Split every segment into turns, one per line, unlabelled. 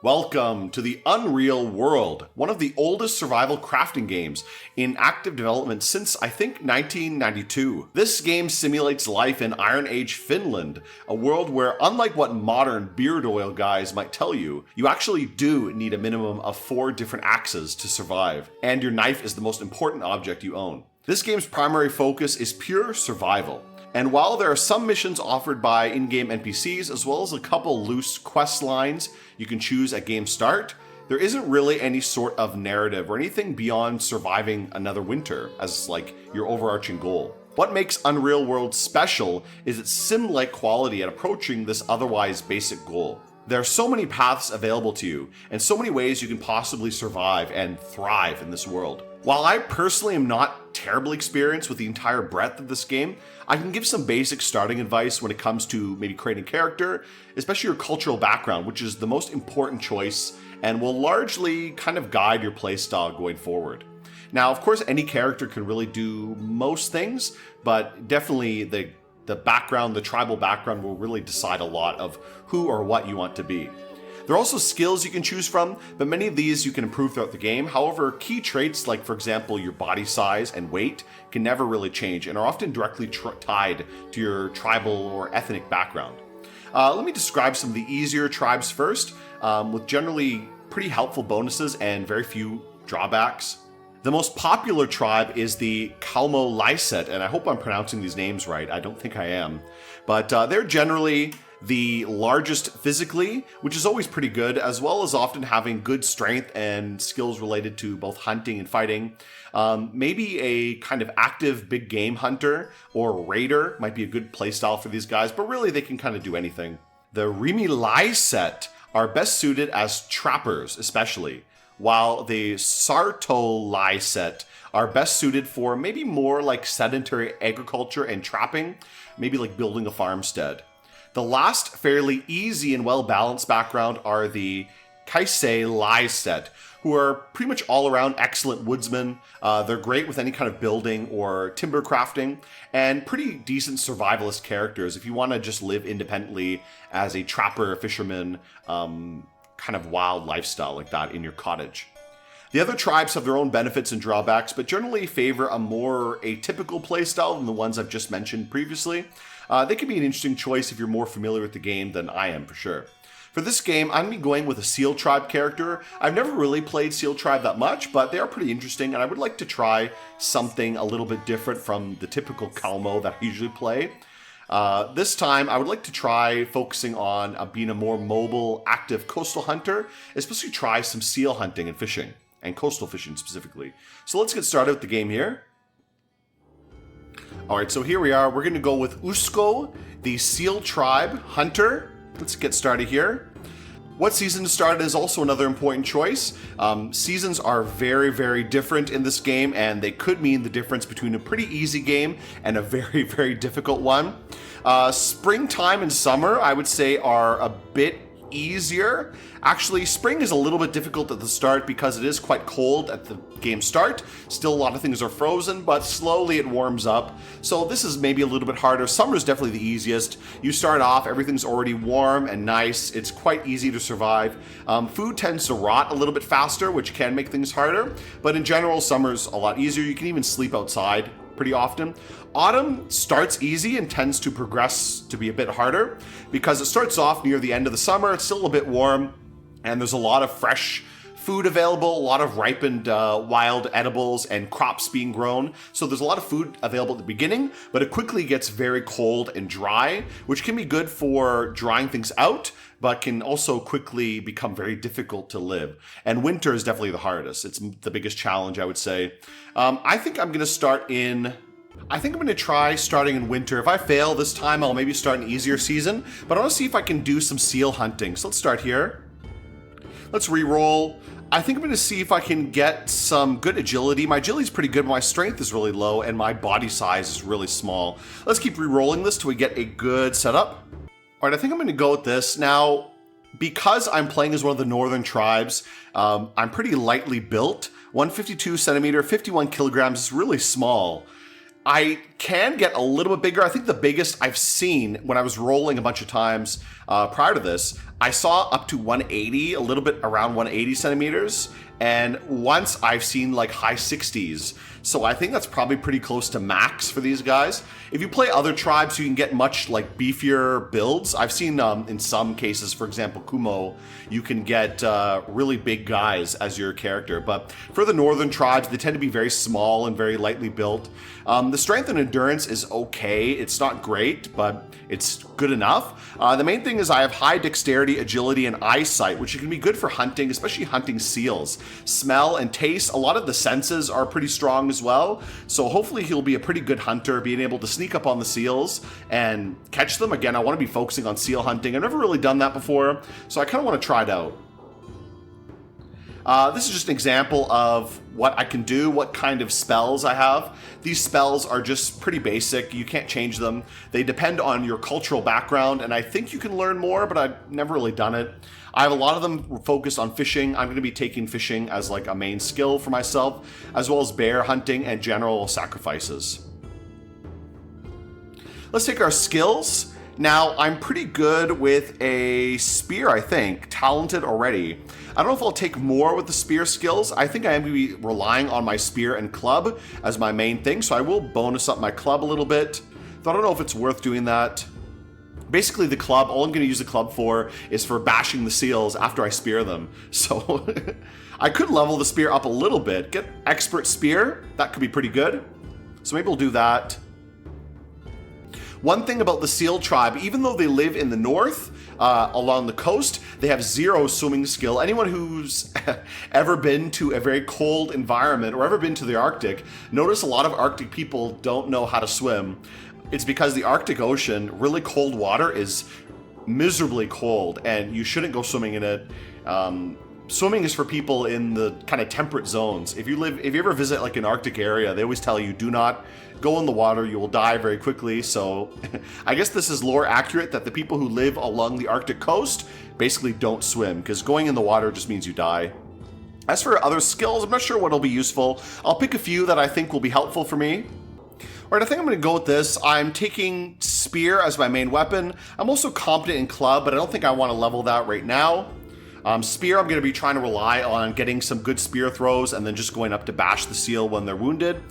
Welcome to the Unreal world, one of the oldest survival crafting games in active development since, I think, 1992. This game simulates life in Iron Age Finland, a world where, unlike what modern beard oil guys might tell you, you actually do need a minimum of 4 different axes to survive, and your knife is the most important object you own. This game's primary focus is pure survival. And while there are some missions offered by in-game NPCs, as well as a couple loose quest lines you can choose at game start, there isn't really any sort of narrative or anything beyond surviving another winter as like your overarching goal. What makes Unreal World special is its sim-like quality at approaching this otherwise basic goal. There are so many paths available to you, and so many ways you can possibly survive and thrive in this world. While I personally am not terribly experienced with the entire breadth of this game, I can give some basic starting advice when it comes to maybe creating character, especially your cultural background, which is the most important choice and will largely kind of guide your playstyle going forward. Now, of course, any character can really do most things, but definitely the background, the tribal background will really decide a lot of who or what you want to be. There are also skills you can choose from, but many of these you can improve throughout the game. However, key traits like, for example, your body size and weight can never really change and are often directly tied to your tribal or ethnic background. Let me describe some of the easier tribes first, with generally pretty helpful bonuses and very few drawbacks. The most popular tribe is the Kalmo Lyset, and I hope I'm pronouncing these names right. I don't think I am. But they're generally the largest physically, which is always pretty good, as well as often having good strength and skills related to both hunting and fighting. Maybe a kind of active big game hunter or raider might be a good playstyle for these guys, but really they can kind of do anything. The Rimi Lyset are best suited as trappers, especially, while the Sarto Lyset are best suited for maybe more like sedentary agriculture and trapping, maybe like building a farmstead. The last fairly easy and well-balanced background are the Kaisei Lyset, who are pretty much all-around excellent woodsmen. They're great with any kind of building or timber crafting, and pretty decent survivalist characters if you want to just live independently as a trapper, fisherman, kind of wild lifestyle like that in your cottage. The other tribes have their own benefits and drawbacks, but generally favor a more atypical playstyle than the ones I've just mentioned previously. They can be an interesting choice if you're more familiar with the game than I am, for sure. For this game, I'm going to be going with a Seal Tribe character. I've never really played Seal Tribe that much, but they are pretty interesting, and I would like to try something a little bit different from the typical Kalmo that I usually play. This time, I would like to try focusing on being a more mobile, active coastal hunter, especially try some seal hunting and fishing, and coastal fishing specifically. So let's get started with the game here. Alright, so here we are. We're going to go with Ukko, the Seal Tribe Hunter. Let's get started here. What season to start is also another important choice. Seasons are very, very different in this game, and they could mean the difference between a pretty easy game and a very, very difficult one. Springtime and summer, I would say, are a bit easier. Actually, spring is a little bit difficult at the start because it is quite cold at the game start. Still, a lot of things are frozen, but slowly it warms up. So this is maybe a little bit harder. Summer is definitely the easiest. You start off, everything's already warm and nice. It's quite easy to survive. Food tends to rot a little bit faster, which can make things harder. But in general, summer's a lot easier. You can even sleep outside pretty often. Autumn starts easy and tends to progress to be a bit harder because it starts off near the end of the summer. It's still a bit warm and there's a lot of fresh food available, a lot of ripened wild edibles and crops being grown. So there's a lot of food available at the beginning, but it quickly gets very cold and dry, which can be good for drying things out, but can also quickly become very difficult to live. And winter is definitely the hardest. It's the biggest challenge, I would say. I think I'm going to try starting in winter. If I fail this time, I'll maybe start an easier season, but I want to see if I can do some seal hunting. So let's start here. Let's re-roll. I think I'm going to see if I can get some good agility. My agility is pretty good, but my strength is really low, and my body size is really small. Let's keep re-rolling this till we get a good setup. All right, I think I'm going to go with this. Now, because I'm playing as one of the northern tribes, I'm pretty lightly built. 152 centimeter, 51 kilograms is really small. I can get a little bit bigger. I think the biggest I've seen when I was rolling a bunch of times prior to this, I saw up to 180, a little bit around 180 centimeters. And once I've seen like high 60s. So I think that's probably pretty close to max for these guys. If you play other tribes, you can get much like beefier builds. I've seen in some cases, for example, Kumo, you can get really big guys as your character. But for the northern tribes, they tend to be very small and very lightly built. The strength and endurance is okay. It's not great, but it's good enough. The main thing is I have high dexterity, agility, and eyesight, which can be good for hunting, especially hunting seals. Smell and taste, a lot of the senses are pretty strong as well. So hopefully he'll be a pretty good hunter, being able to sneak up on the seals and catch them. Again, I want to be focusing on seal hunting. I've never really done that before, so I kind of want to try it out. This is just an example of what I can do, what kind of spells I have. These spells are just pretty basic. You can't change them. They depend on your cultural background, and I think you can learn more, but I've never really done it. I have a lot of them focused on fishing. I'm going to be taking fishing as like a main skill for myself, as well as bear hunting and general sacrifices. Let's take our skills. Now, I'm pretty good with a spear, I think. Talented already. I don't know if I'll take more with the spear skills. I think I am going to be relying on my spear and club as my main thing, so I will bonus up my club a little bit. Though I don't know if it's worth doing that. Basically, the club, all I'm going to use the club for is for bashing the seals after I spear them. So I could level the spear up a little bit. Get expert spear. That could be pretty good. So maybe we'll do that. One thing about the seal tribe, even though they live in the north, along the coast, they have zero swimming skill. Anyone who's ever been to a very cold environment or ever been to the Arctic, notice a lot of Arctic people don't know how to swim. It's because the Arctic Ocean, really cold water, is miserably cold, and you shouldn't go swimming in it. Swimming is for people in the kind of temperate zones. If you ever visit like an Arctic area, they always tell you do not go in the water, you will die very quickly. So I guess this is lore accurate that the people who live along the Arctic coast basically don't swim, because going in the water just means you die. As for other skills, I'm not sure what'll be useful. I'll pick a few that I think will be helpful for me. All right, I think I'm going to go with this. I'm taking spear as my main weapon. I'm also competent in club, but I don't think I want to level that right now. Spear, I'm going to be trying to rely on getting some good spear throws and then just going up to bash the seal when they're wounded.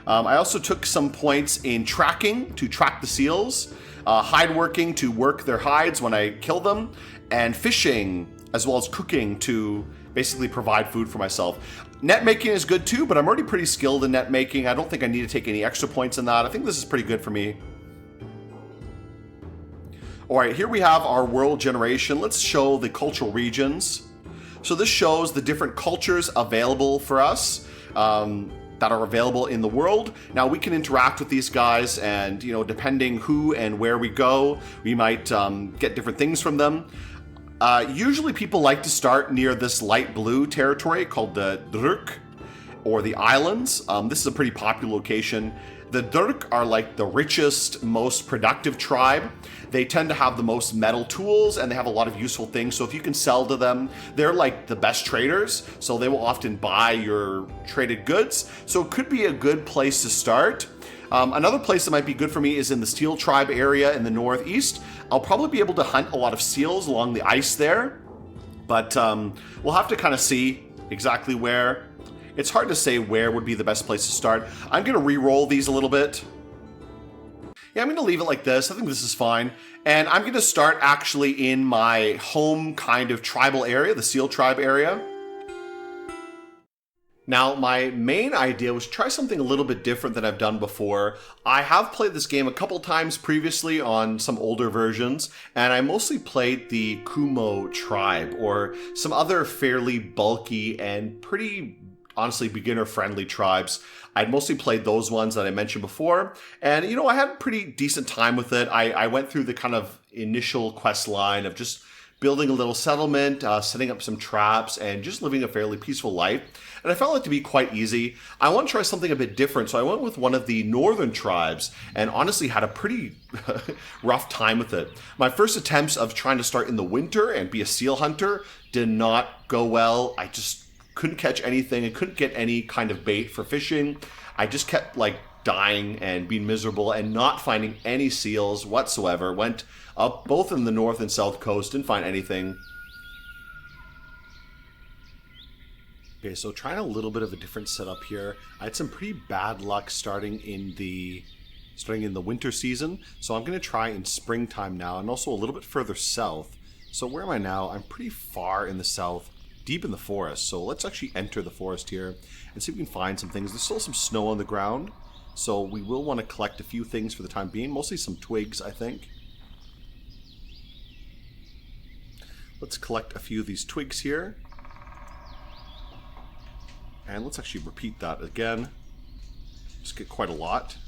I also took some points in tracking to track the seals, hide working to work their hides when I kill them, and fishing as well as cooking to basically provide food for myself. Net making is good too, but I'm already pretty skilled in net making. I don't think I need to take any extra points in that. I think this is pretty good for me. All right, here we have our world generation. Let's show the cultural regions. So this shows the different cultures available for us that are available in the world. Now we can interact with these guys, and depending who and where we go, we might get different things from them. Usually people like to start near this light blue territory called the Druk, or the islands. This is a pretty popular location. The Druk are like the richest, most productive tribe. They tend to have the most metal tools, and they have a lot of useful things. So if you can sell to them, they're like the best traders. So they will often buy your traded goods. So it could be a good place to start. Another place that might be good for me is in the Steel Tribe area in the northeast. I'll probably be able to hunt a lot of seals along the ice there, but we'll have to kind of see exactly where. It's hard to say where would be the best place to start. I'm going to re-roll these a little bit. Yeah, I'm going to leave it like this. I think this is fine. And I'm going to start actually in my home kind of tribal area, the Seal Tribe area. Now, my main idea was to try something a little bit different than I've done before. I have played this game a couple times previously on some older versions, and I mostly played the Kumo tribe, or some other fairly bulky and pretty, honestly, beginner-friendly tribes. I'd mostly played those ones that I mentioned before, and I had a pretty decent time with it. I went through the kind of initial quest line of just building a little settlement, setting up some traps, and just living a fairly peaceful life. And I found it to be quite easy. I want to try something a bit different, so I went with one of the northern tribes, and honestly had a pretty rough time with it. My first attempts of trying to start in the winter and be a seal hunter did not go well. I just couldn't catch anything. I couldn't get any kind of bait for fishing. I just kept dying and being miserable and not finding any seals whatsoever. Went up both in the north and south coast, didn't find anything. Okay, so trying a little bit of a different setup here. I had some pretty bad luck starting in the winter season, so I'm going to try in springtime now, and also a little bit further south. So where am I now? I'm pretty far in the south, deep in the forest. So let's actually enter the forest here and see if we can find some things. There's still some snow on the ground, so we will want to collect a few things for the time being, mostly some twigs, I think. Let's collect a few of these twigs here. And let's actually repeat that again. Just get quite a lot.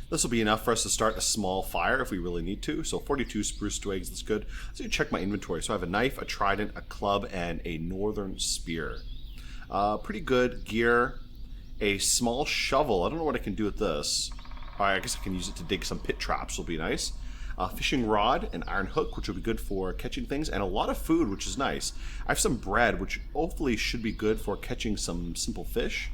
This will be enough for us to start a small fire if we really need to. So 42 spruce twigs, that's good. Let's check my inventory. So I have a knife, a trident, a club, and a northern spear. Pretty good gear. A small shovel. I don't know what I can do with this. I guess I can use it to dig some pit traps, will be nice. A fishing rod, an iron hook, which will be good for catching things, and a lot of food, which is nice. I have some bread, which hopefully should be good for catching some simple fish.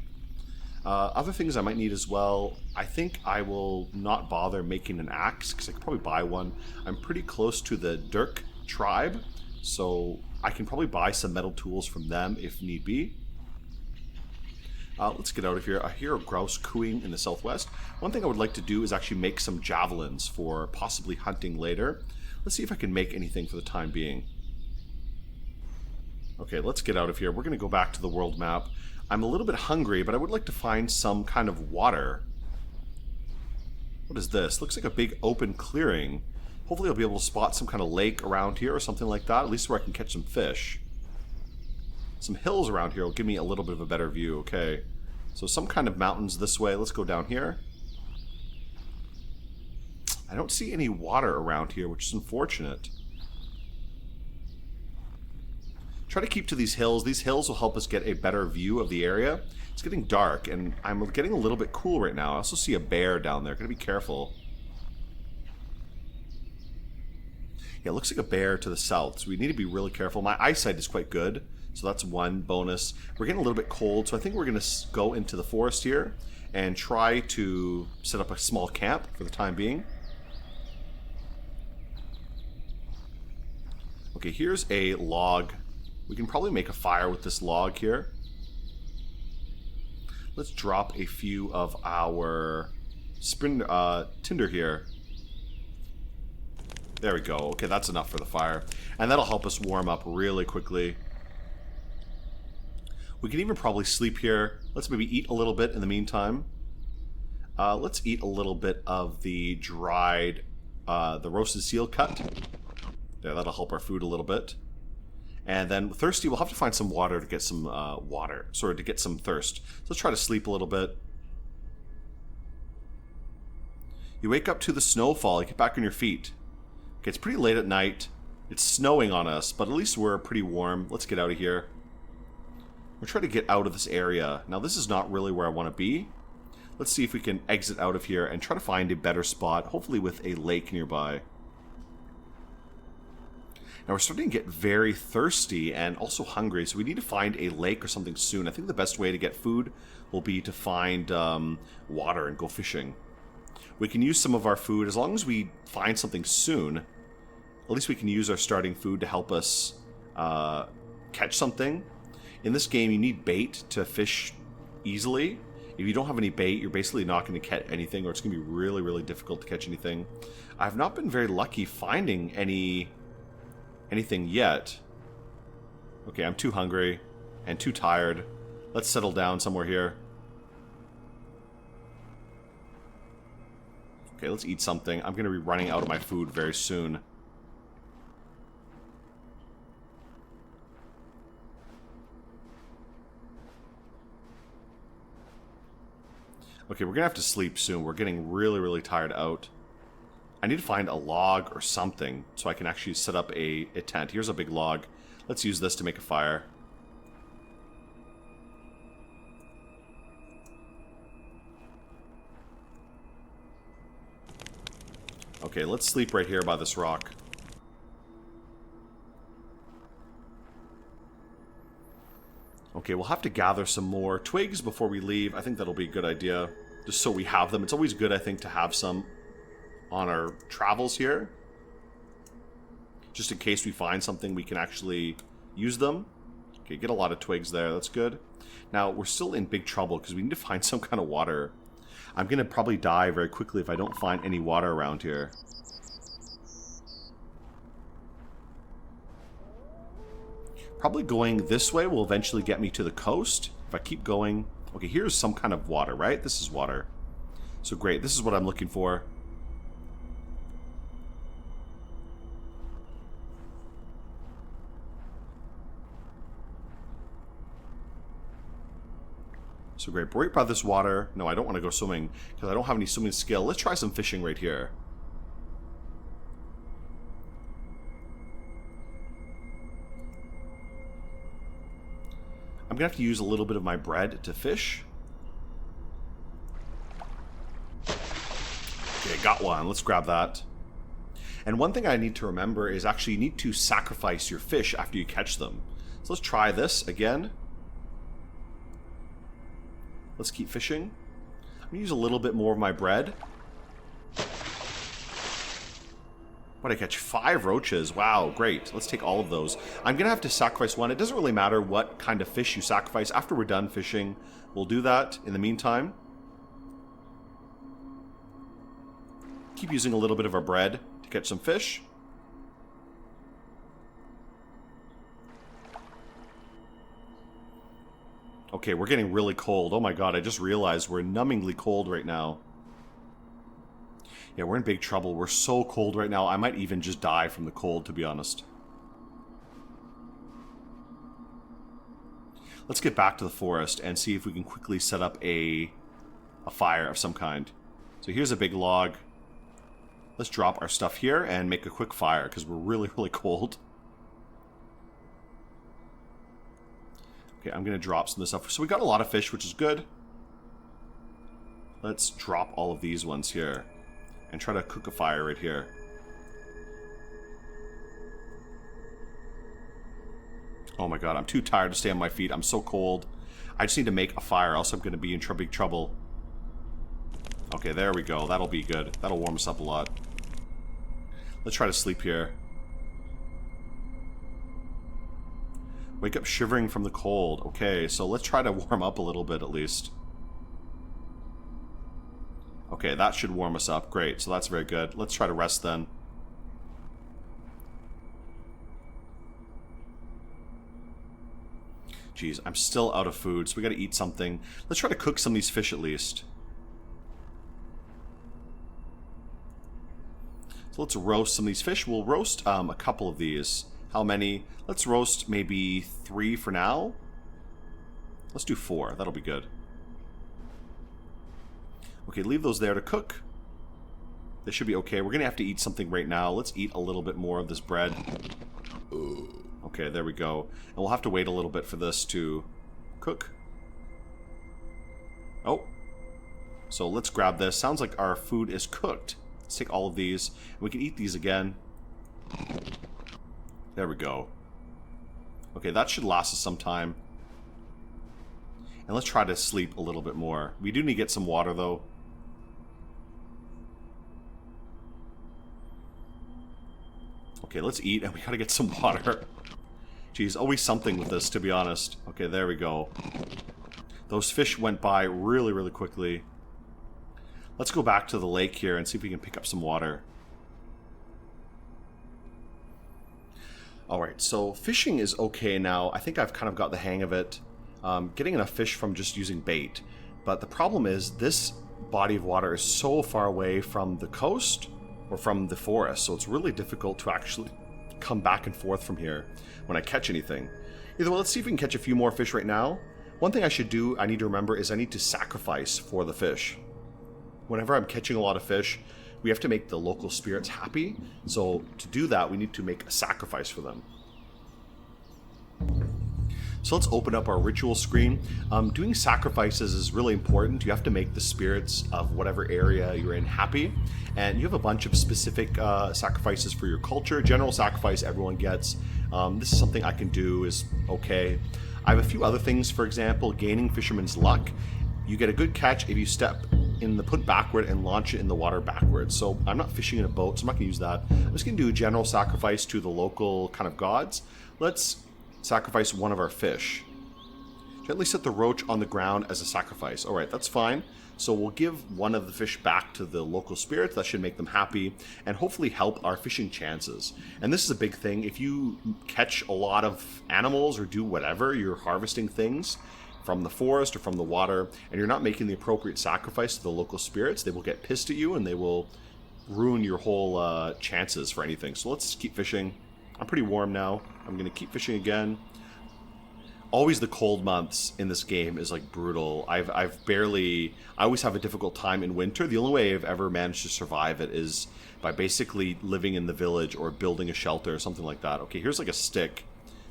Other things I might need as well, I think I will not bother making an axe, because I could probably buy one. I'm pretty close to the Dirk tribe, so I can probably buy some metal tools from them if need be. Let's get out of here. I hear a grouse cooing in the southwest. One thing I would like to do is actually make some javelins for possibly hunting later. Let's see if I can make anything for the time being. Okay, let's get out of here. We're going to go back to the world map. I'm a little bit hungry, but I would like to find some kind of water. What is this? Looks like a big open clearing. Hopefully I'll be able to spot some kind of lake around here or something like that, at least where I can catch some fish. Some hills around here will give me a little bit of a better view. Okay, so some kind of mountains this way. Let's go down here. I don't see any water around here, which is unfortunate. Try to keep to these hills. These hills will help us get a better view of the area. It's getting dark, and I'm getting a little bit cool right now. I also see a bear down there. Gotta be careful. Yeah, it looks like a bear to the south, so we need to be really careful. My eyesight is quite good, so that's one bonus. We're getting a little bit cold, so I think we're going to go into the forest here and try to set up a small camp for the time being. Okay, here's a log. We can probably make a fire with this log here. Let's drop a few of our tinder here. There we go. Okay, that's enough for the fire. And that'll help us warm up really quickly. We can even probably sleep here. Let's maybe eat a little bit in the meantime. Let's eat a little bit of the dried, the roasted seal cut. There, that'll help our food a little bit. And then thirsty, we'll have to find some water to get some to get some thirst. So let's try to sleep a little bit. You wake up to the snowfall, you get back on your feet. Okay, it's pretty late at night. It's snowing on us, but at least we're pretty warm. Let's get out of here. We're trying to get out of this area. Now, this is not really where I want to be. Let's see if we can exit out of here and try to find a better spot, hopefully with a lake nearby. Now, we're starting to get very thirsty and also hungry, so we need to find a lake or something soon. I think the best way to get food will be to find water and go fishing. We can use some of our food, as long as we find something soon, at least we can use our starting food to help us catch something. In this game, you need bait to fish easily. If you don't have any bait, you're basically not going to catch anything, or it's going to be really, really difficult to catch anything. I've not been very lucky finding anything yet. Okay, I'm too hungry and too tired. Let's settle down somewhere here. Okay, let's eat something. I'm going to be running out of my food very soon. Okay, we're going to have to sleep soon. We're getting really, really tired out. I need to find a log or something so I can actually set up a tent. Here's a big log. Let's use this to make a fire. Okay, let's sleep right here by this rock. Okay, we'll have to gather some more twigs before we leave. I think that'll be a good idea. just so we have them. It's always good, I think, to have some on our travels here. Just in case we find something, we can actually use them. Okay, get a lot of twigs there. That's good. Now, we're still in big trouble because we need to find some kind of water. I'm going to probably die very quickly if I don't find any water around here. Probably going this way will eventually get me to the coast. If I keep going... Okay, here's some kind of water, right? This is water. So great, this is what I'm looking for. So great, but right by this water... No, I don't want to go swimming, because I don't have any swimming skill. Let's try some fishing right here. I'm going to have to use a little bit of my bread to fish. Okay, got one. Let's grab that. And one thing I need to remember is actually you need to sacrifice your fish after you catch them. So let's try this again. Let's keep fishing. I'm going to use a little bit more of my bread. What did I catch? 5 roaches. Wow, great. Let's take all of those. I'm going to have to sacrifice one. It doesn't really matter what kind of fish you sacrifice. After we're done fishing, we'll do that. In the meantime, keep using a little bit of our bread to catch some fish. Okay, we're getting really cold. Oh my god, I just realized we're numbingly cold right now. Yeah, we're in big trouble. We're so cold right now. I might even just die from the cold, to be honest. Let's get back to the forest and see if we can quickly set up a fire of some kind. So here's a big log. Let's drop our stuff here and make a quick fire because we're really, really cold. Okay, I'm going to drop some of this stuff. So we got a lot of fish, which is good. Let's drop all of these ones here. And try to cook a fire right here. Oh my god, I'm too tired to stay on my feet. I'm so cold. I just need to make a fire, else I'm going to be in big trouble. Okay, there we go. That'll be good. That'll warm us up a lot. Let's try to sleep here. Wake up shivering from the cold. Okay, so let's try to warm up a little bit at least. Okay, that should warm us up. Great, so that's very good. Let's try to rest then. Jeez, I'm still out of food, so we gotta eat something. Let's try to cook some of these fish at least. So let's roast some of these fish. We'll roast a couple of these. How many? Let's roast maybe 3 for now. Let's do 4. That'll be good. Okay, leave those there to cook. They should be okay. We're going to have to eat something right now. Let's eat a little bit more of this bread. Okay, there we go. And we'll have to wait a little bit for this to cook. Oh. So let's grab this. Sounds like our food is cooked. Let's take all of these. We can eat these again. There we go. Okay, that should last us some time. And let's try to sleep a little bit more. We do need to get some water, though. Okay, let's eat, and we gotta get some water. Geez, always something with this, to be honest. Okay, there we go. Those fish went by really, really quickly. Let's go back to the lake here and see if we can pick up some water. Alright, so fishing is okay now. I think I've kind of got the hang of it. Getting enough fish from just using bait. But the problem is, this body of water is so far away from the coast or from the forest, so it's really difficult to actually come back and forth from here when I catch anything. Either way, let's see if we can catch a few more fish right now. One thing I should do, I need to remember, is I need to sacrifice for the fish. Whenever I'm catching a lot of fish, we have to make the local spirits happy. So to do that, we need to make a sacrifice for them. So let's open up our ritual screen. Doing sacrifices is really important. You have to make the spirits of whatever area you're in happy. And you have a bunch of specific sacrifices for your culture. General sacrifice everyone gets. This is something I can do is okay. I have a few other things, for example, gaining fisherman's luck. You get a good catch if you step in the put backward and launch it in the water backwards. So I'm not fishing in a boat, so I'm not going to use that. I'm just going to do a general sacrifice to the local kind of gods. Let's sacrifice one of our fish. Gently set the roach on the ground as a sacrifice. Alright, that's fine. So we'll give one of the fish back to the local spirits. That should make them happy and hopefully help our fishing chances. And this is a big thing. If you catch a lot of animals or do whatever, you're harvesting things from the forest or from the water, and you're not making the appropriate sacrifice to the local spirits, they will get pissed at you and they will ruin your whole chances for anything. So let's keep fishing. I'm pretty warm now. I'm going to keep fishing again. Always the cold months in this game is like brutal. I always have a difficult time in winter. The only way I've ever managed to survive it is by basically living in the village or building a shelter or something like that. Okay, here's like a stick.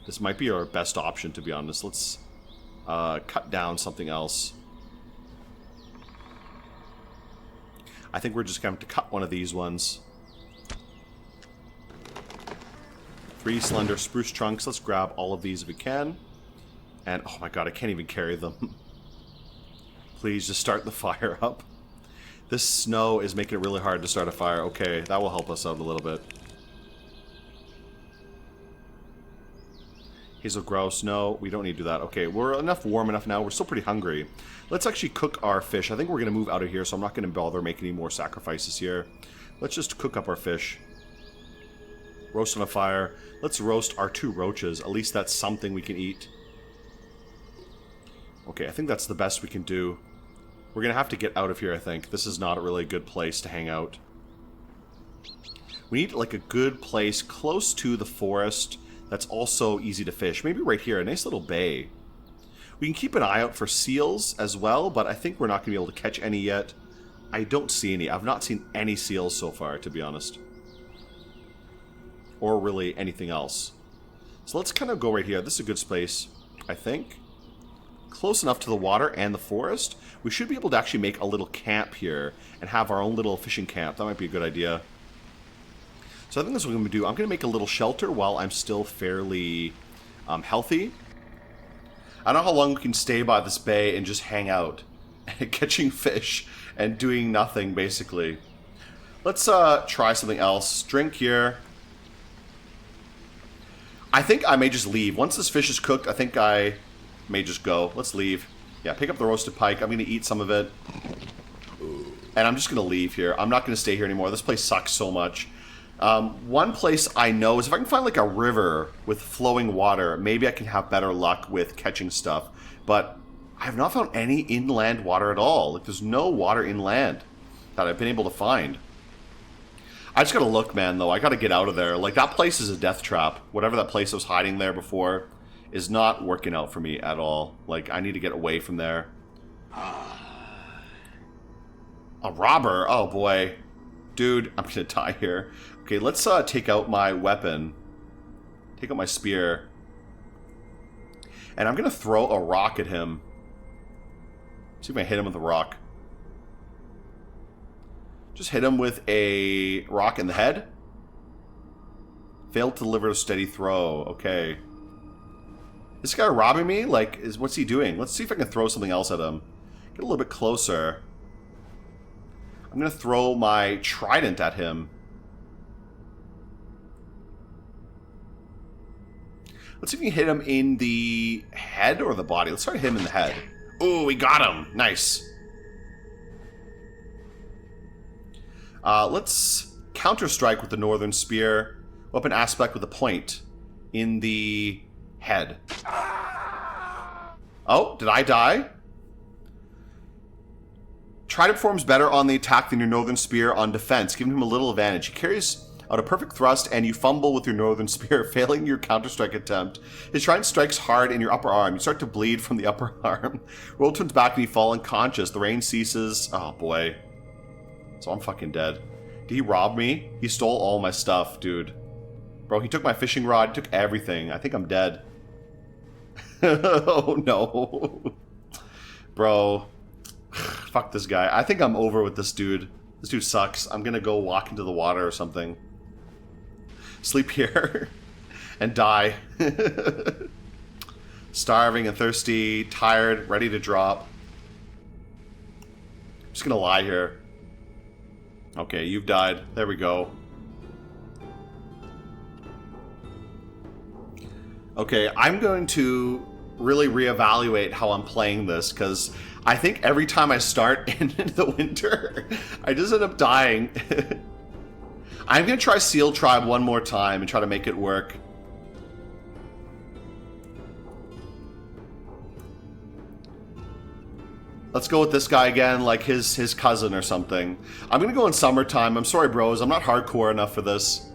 This might be our best option, to be honest. Let's cut down something else. I think we're just going to have to cut one of these ones. 3 slender spruce trunks. Let's grab all of these if we can. And, oh my god, I can't even carry them. Please, just start the fire up. This snow is making it really hard to start a fire. Okay, that will help us out a little bit. Hazel grouse, no, we don't need to do that. Okay, we're warm enough now. We're still pretty hungry. Let's actually cook our fish. I think we're going to move out of here, so I'm not going to bother making any more sacrifices here. Let's just cook up our fish. Roast on a fire. Let's roast our 2 roaches. At least that's something we can eat. Okay, I think that's the best we can do. We're going to have to get out of here, I think. This is not a really good place to hang out. We need, like, a good place close to the forest that's also easy to fish. Maybe right here, a nice little bay. We can keep an eye out for seals as well, but I think we're not going to be able to catch any yet. I don't see any. I've not seen any seals so far, to be honest. Or really anything else. So let's kind of go right here. This is a good space, I think. Close enough to the water and the forest. We should be able to actually make a little camp here and have our own little fishing camp. That might be a good idea. So I think that's what I'm going to do. I'm going to make a little shelter while I'm still fairly healthy. I don't know how long we can stay by this bay and just hang out. Catching fish and doing nothing, basically. Let's try something else. Drink here. I think I may just leave. Once this fish is cooked, I think I may just go. Let's leave. Yeah, pick up the roasted pike. I'm going to eat some of it. And I'm just going to leave here. I'm not going to stay here anymore. This place sucks so much. One place I know is if I can find like a river with flowing water, maybe I can have better luck with catching stuff. But I have not found any inland water at all. Like, there's no water inland that I've been able to find. I just gotta look, man, though. I gotta get out of there. Like, that place is a death trap. Whatever that place was hiding there before is not working out for me at all. Like, I need to get away from there. A robber? Oh, boy. Dude, I'm gonna die here. Okay, let's take out my weapon. Take out my spear. And I'm gonna throw a rock at him. See if I hit him with a rock. Just hit him with a rock in the head. Failed to deliver a steady throw. Okay. This guy robbing me? Like, what's he doing? Let's see if I can throw something else at him. Get a little bit closer. I'm going to throw my trident at him. Let's see if we can hit him in the head or the body. Let's try to hit him in the head. Oh, we got him. Nice. Let's counter-strike with the Northern Spear. Weapon aspect with a point in the head. Oh, did I die? Trident performs better on the attack than your Northern Spear on defense, giving him a little advantage. He carries out a perfect thrust, and you fumble with your Northern Spear, failing your counter-strike attempt. His trident strikes hard in your upper arm. You start to bleed from the upper arm. Roll turns back, and you fall unconscious. The rain ceases. Oh, boy. So I'm fucking dead. Did he rob me? He stole all my stuff, dude. Bro, he took my fishing rod. He took everything. I think I'm dead. Oh, no. Bro. Fuck this guy. I think I'm over with this dude. This dude sucks. I'm gonna go walk into the water or something. Sleep here. And die. Starving and thirsty. Tired. Ready to drop. just gonna lie here. Okay, you've died. There we go. Okay, I'm going to really reevaluate how I'm playing this, because I think every time I start in the winter, I just end up dying. I'm going to try Seal Tribe one more time and try to make it work. Let's go with this guy again, like his cousin or something. I'm going to go in summertime. I'm sorry, bros. I'm not hardcore enough for this.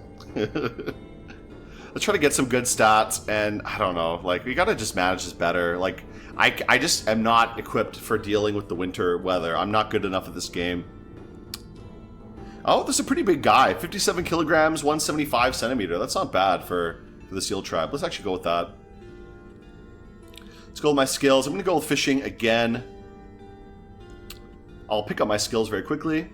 Let's try to get some good stats, and I don't know, like, we gotta just manage this better. Like, I just am not equipped for dealing with the winter weather. I'm not good enough at this game. Oh, this is a pretty big guy. 57 kilograms, 175 centimeter. That's not bad for the Seal Tribe. Let's actually go with that. Let's go with my skills. I'm gonna go with fishing again. I'll pick up my skills very quickly.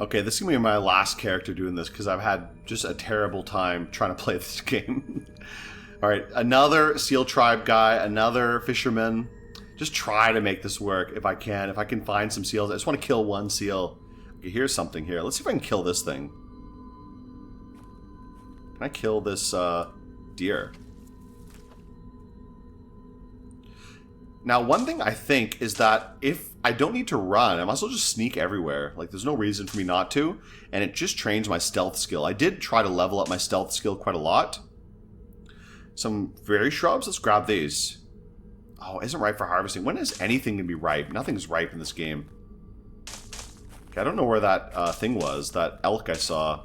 Okay, this is going to be my last character doing this, because I've had just a terrible time trying to play this game. Alright, another Seal Tribe guy, another fisherman. Just try to make this work if I can. If I can find some seals. I just want to kill one seal. Okay, here's something here. Let's see if I can kill this thing. Can I kill this deer? Now, one thing I think is that if I don't need to run, I might as well just sneak everywhere. Like, there's no reason for me not to, and it just trains my stealth skill. I did try to level up my stealth skill quite a lot. Some berry shrubs, let's grab these. Oh, isn't ripe for harvesting. When is anything going to be ripe? Nothing's ripe in this game. Okay, I don't know where that thing was, that elk I saw.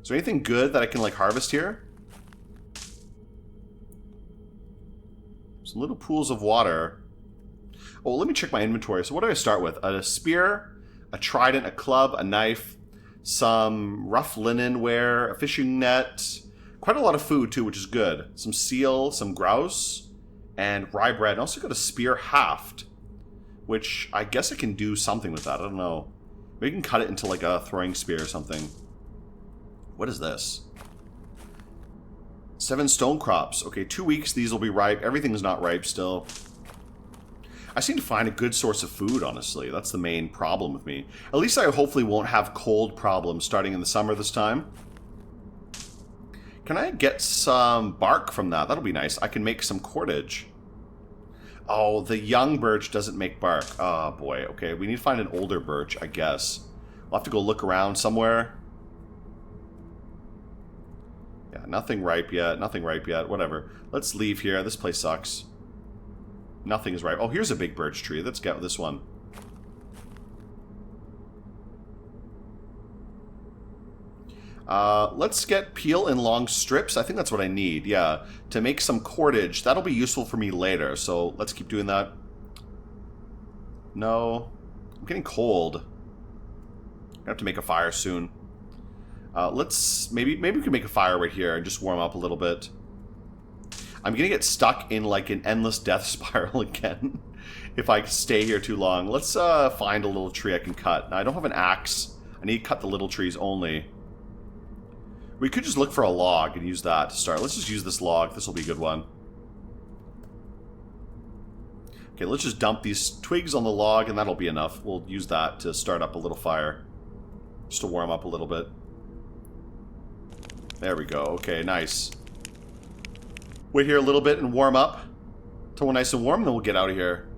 Is there anything good that I can, like, harvest here? Some little pools of water. Oh, let me check my inventory. So what do I start with? A spear, a trident, a club, a knife, some rough linen wear, a fishing net. Quite a lot of food, too, which is good. Some seal, some grouse, and rye bread. And also got a spear haft, which I guess I can do something with that. I don't know. Maybe you can cut it into, like, a throwing spear or something. What is this? 7 stone crops. Okay, 2 weeks, these will be ripe. Everything's not ripe still. I seem to find a good source of food, honestly. That's the main problem with me. At least I hopefully won't have cold problems starting in the summer this time. Can I get some bark from that? That'll be nice. I can make some cordage. Oh, the young birch doesn't make bark. Oh, boy. Okay, we need to find an older birch, I guess. We'll have to go look around somewhere. Yeah, nothing ripe yet. Nothing ripe yet. Whatever. Let's leave here. This place sucks. Nothing is ripe. Oh, here's a big birch tree. Let's get this one. Let's get peel in long strips. I think that's what I need. Yeah, to make some cordage. That'll be useful for me later. So let's keep doing that. No. I'm getting cold. I have to make a fire soon. Let's maybe we can make a fire right here and just warm up a little bit. I'm gonna get stuck in like an endless death spiral again if I stay here too long. Let's find a little tree I can cut. Now I don't have an axe. I need to cut the little trees only. We could just look for a log and use that to start. Let's just use this log. This will be a good one. Okay, let's just dump these twigs on the log and that'll be enough. We'll use that to start up a little fire. Just to warm up a little bit. There we go. Okay, nice. Wait here a little bit and warm up till we're nice and warm, then we'll get out of here.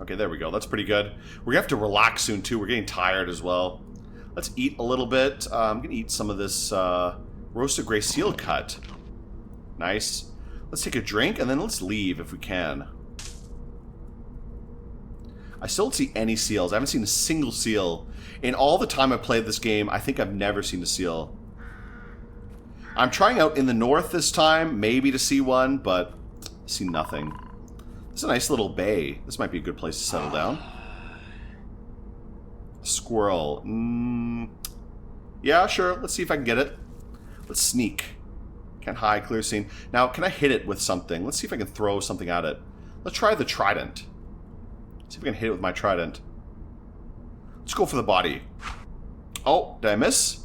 Okay, there we go. That's pretty good. We're gonna have to relax soon too. We're getting tired as well. Let's eat a little bit. I'm gonna eat some of this roasted gray seal cut. Nice. Let's take a drink and then let's leave if we can. I still don't see any seals. I haven't seen a single seal. In all the time I've played this game, I think I've never seen a seal. I'm trying out in the north this time, maybe to see one, but I see nothing. This is a nice little bay. This might be a good place to settle down. Squirrel. Yeah, sure. Let's see if I can get it. Let's sneak. Can't hide, clear scene. Now, can I hit it with something? Let's see if I can throw something at it. Let's try the trident. See if we can hit it with my trident. Let's go for the body. Oh, did I miss?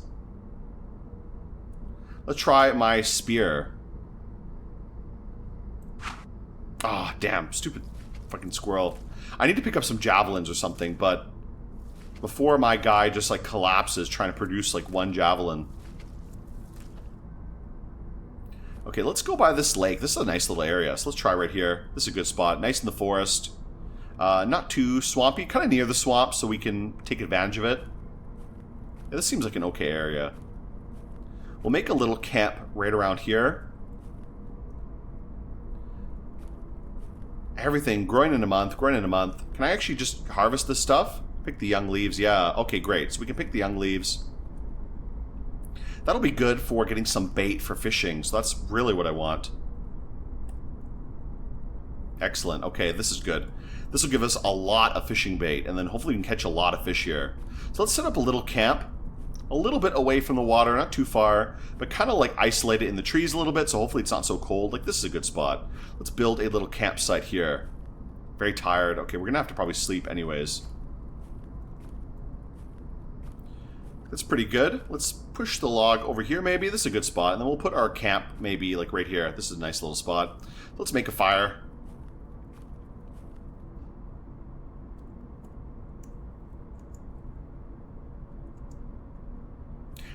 Let's try my spear. Ah, damn. Stupid fucking squirrel. I need to pick up some javelins or something, but before my guy just like collapses trying to produce like one javelin. Okay, let's go by this lake. This is a nice little area, so let's try right here. This is a good spot. Nice in the forest. Not too swampy. Kind of near the swamp, so we can take advantage of it. Yeah, this seems like an okay area. We'll make a little camp right around here. Everything growing in a month, growing in a month. Can I actually just harvest this stuff? Pick the young leaves, yeah. Okay, great. So we can pick the young leaves. That'll be good for getting some bait for fishing, so that's really what I want. Excellent. Okay, this is good. This will give us a lot of fishing bait, and then hopefully we can catch a lot of fish here. So let's set up a little camp. A little bit away from the water, not too far, but kind of like isolate it in the trees a little bit, so hopefully it's not so cold. Like, this is a good spot. Let's build a little campsite here. Very tired. Okay, we're gonna have to probably sleep anyways. That's pretty good. Let's push the log over here maybe. This is a good spot, and then we'll put our camp maybe like right here. This is a nice little spot. Let's make a fire.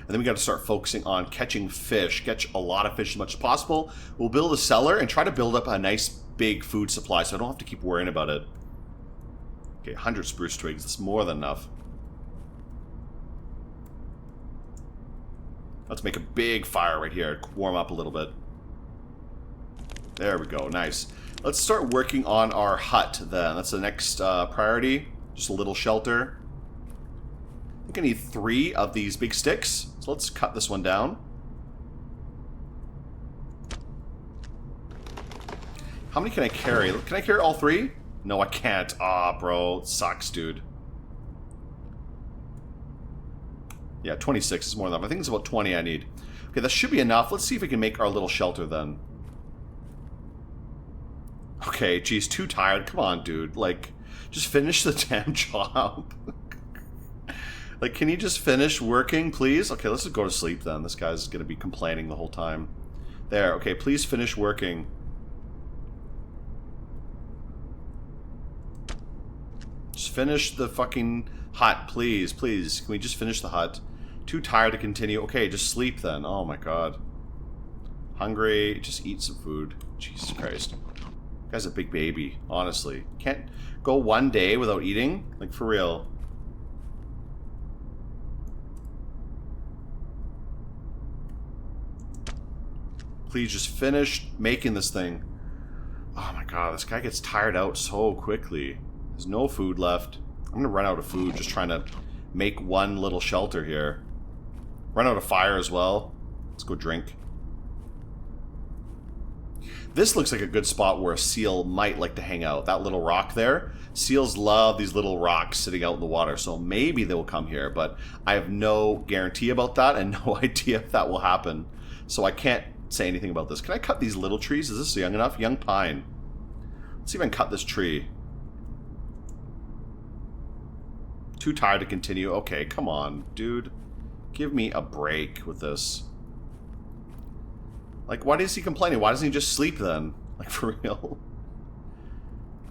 And then we got to start focusing on catching fish. Catch a lot of fish as much as possible. We'll build a cellar and try to build up a nice big food supply so I don't have to keep worrying about it. Okay, 100 spruce twigs. That's more than enough. Let's make a big fire right here. Warm up a little bit. There we go. Nice. Let's start working on our hut then. That's the next priority. Just a little shelter. I think I need 3 of these big sticks. So let's cut this one down. How many can I carry? Can I carry all 3? No, I can't. Ah, bro. It sucks, dude. Yeah, 26 is more than enough. I think it's about 20 I need. Okay, that should be enough. Let's see if we can make our little shelter then. Okay, geez, too tired. Come on, dude. Like, just finish the damn job. Like, can you just finish working, please? Okay, let's just go to sleep then. This guy's going to be complaining the whole time. There, okay, please finish working. Just finish the fucking hut, please, please. Can we just finish the hut? Too tired to continue. Okay, just sleep then. Oh my god. Hungry, just eat some food. Jesus Christ. Guy's a big baby, honestly. Can't go one day without eating? Like, for real. Please just finish making this thing. Oh my god, this guy gets tired out so quickly. There's no food left. I'm gonna run out of food just trying to make one little shelter here. Run out of fire as well. Let's go drink. This looks like a good spot where a seal might like to hang out. That little rock there. Seals love these little rocks sitting out in the water, so maybe they will come here, but I have no guarantee about that and no idea if that will happen. So I can't say anything about this. Can I cut these little trees? Is this young enough? Young pine. Let's see if I can cut this tree. Too tired to continue. Okay, come on, dude. Give me a break with this. Like, why is he complaining? Why doesn't he just sleep then? Like, for real.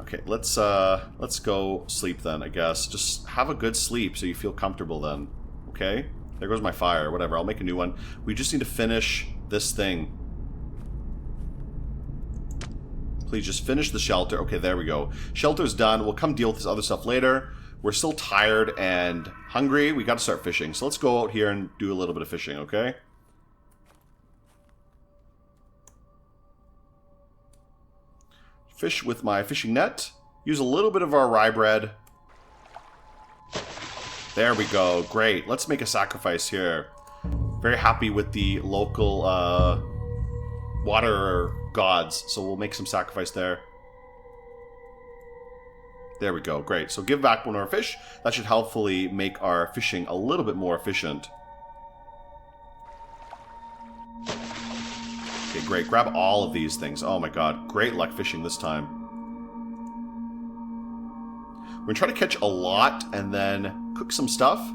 Okay, let's go sleep then, I guess. Just have a good sleep so you feel comfortable then. Okay? There goes my fire. Whatever, I'll make a new one. We just need to finish this thing. Please just finish the shelter. Okay, there we go. Shelter's done. We'll come deal with this other stuff later. We're still tired and hungry. We got to start fishing. So let's go out here and do a little bit of fishing, okay? Fish with my fishing net. Use a little bit of our rye bread. There we go. Great. Let's make a sacrifice here. Very happy with the local water gods. So we'll make some sacrifice there. There we go. Great. So give back one of our fish. That should helpfully make our fishing a little bit more efficient. Okay, great. Grab all of these things. Oh my god. Great luck fishing this time. We're going to try to catch a lot and then cook some stuff.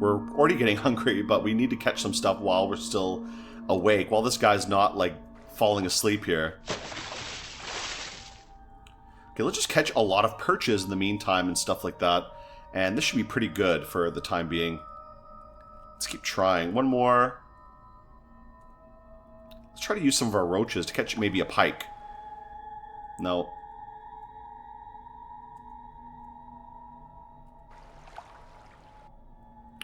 We're already getting hungry, but we need to catch some stuff while we're still awake. While this guy's not, like, falling asleep here. Okay, let's just catch a lot of perches in the meantime and stuff like that. And this should be pretty good for the time being. Let's keep trying. One more. Let's try to use some of our roaches to catch maybe a pike. No.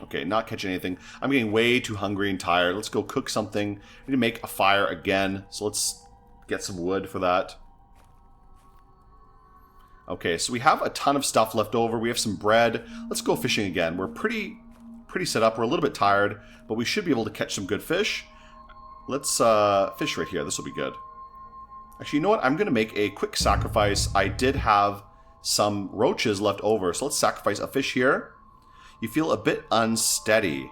Okay, not catching anything. I'm getting way too hungry and tired. Let's go cook something. I need to make a fire again. So let's get some wood for that. Okay, so we have a ton of stuff left over. We have some bread. Let's go fishing again. We're pretty set up. We're a little bit tired, but we should be able to catch some good fish. Let's fish right here. This will be good. Actually, you know what? I'm going to make a quick sacrifice. I did have some roaches left over, so let's sacrifice a fish here. You feel a bit unsteady.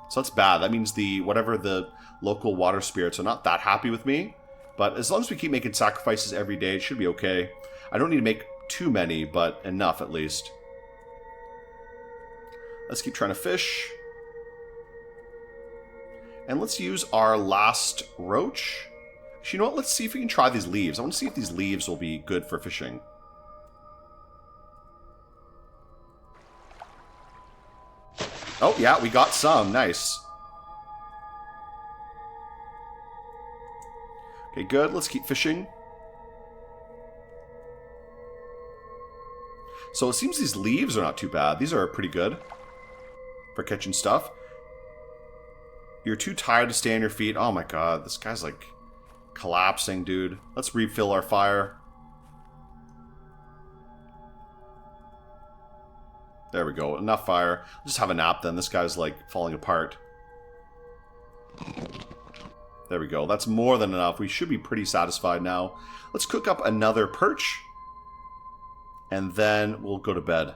So that's bad. That means whatever the local water spirits are not that happy with me. But as long as we keep making sacrifices every day, it should be okay. I don't need to make too many, but enough at least. Let's keep trying to fish. And let's use our last roach. Actually, you know what? Let's see if we can try these leaves. I want to see if these leaves will be good for fishing. Oh, yeah, we got some. Nice. Okay, good. Let's keep fishing. So it seems these leaves are not too bad. These are pretty good for catching stuff. You're too tired to stay on your feet. Oh my god, this guy's like collapsing, dude. Let's refill our fire. There we go. Enough fire. Just have a nap then. This guy's like falling apart. There we go. That's more than enough. We should be pretty satisfied now. Let's cook up another perch. And then we'll go to bed.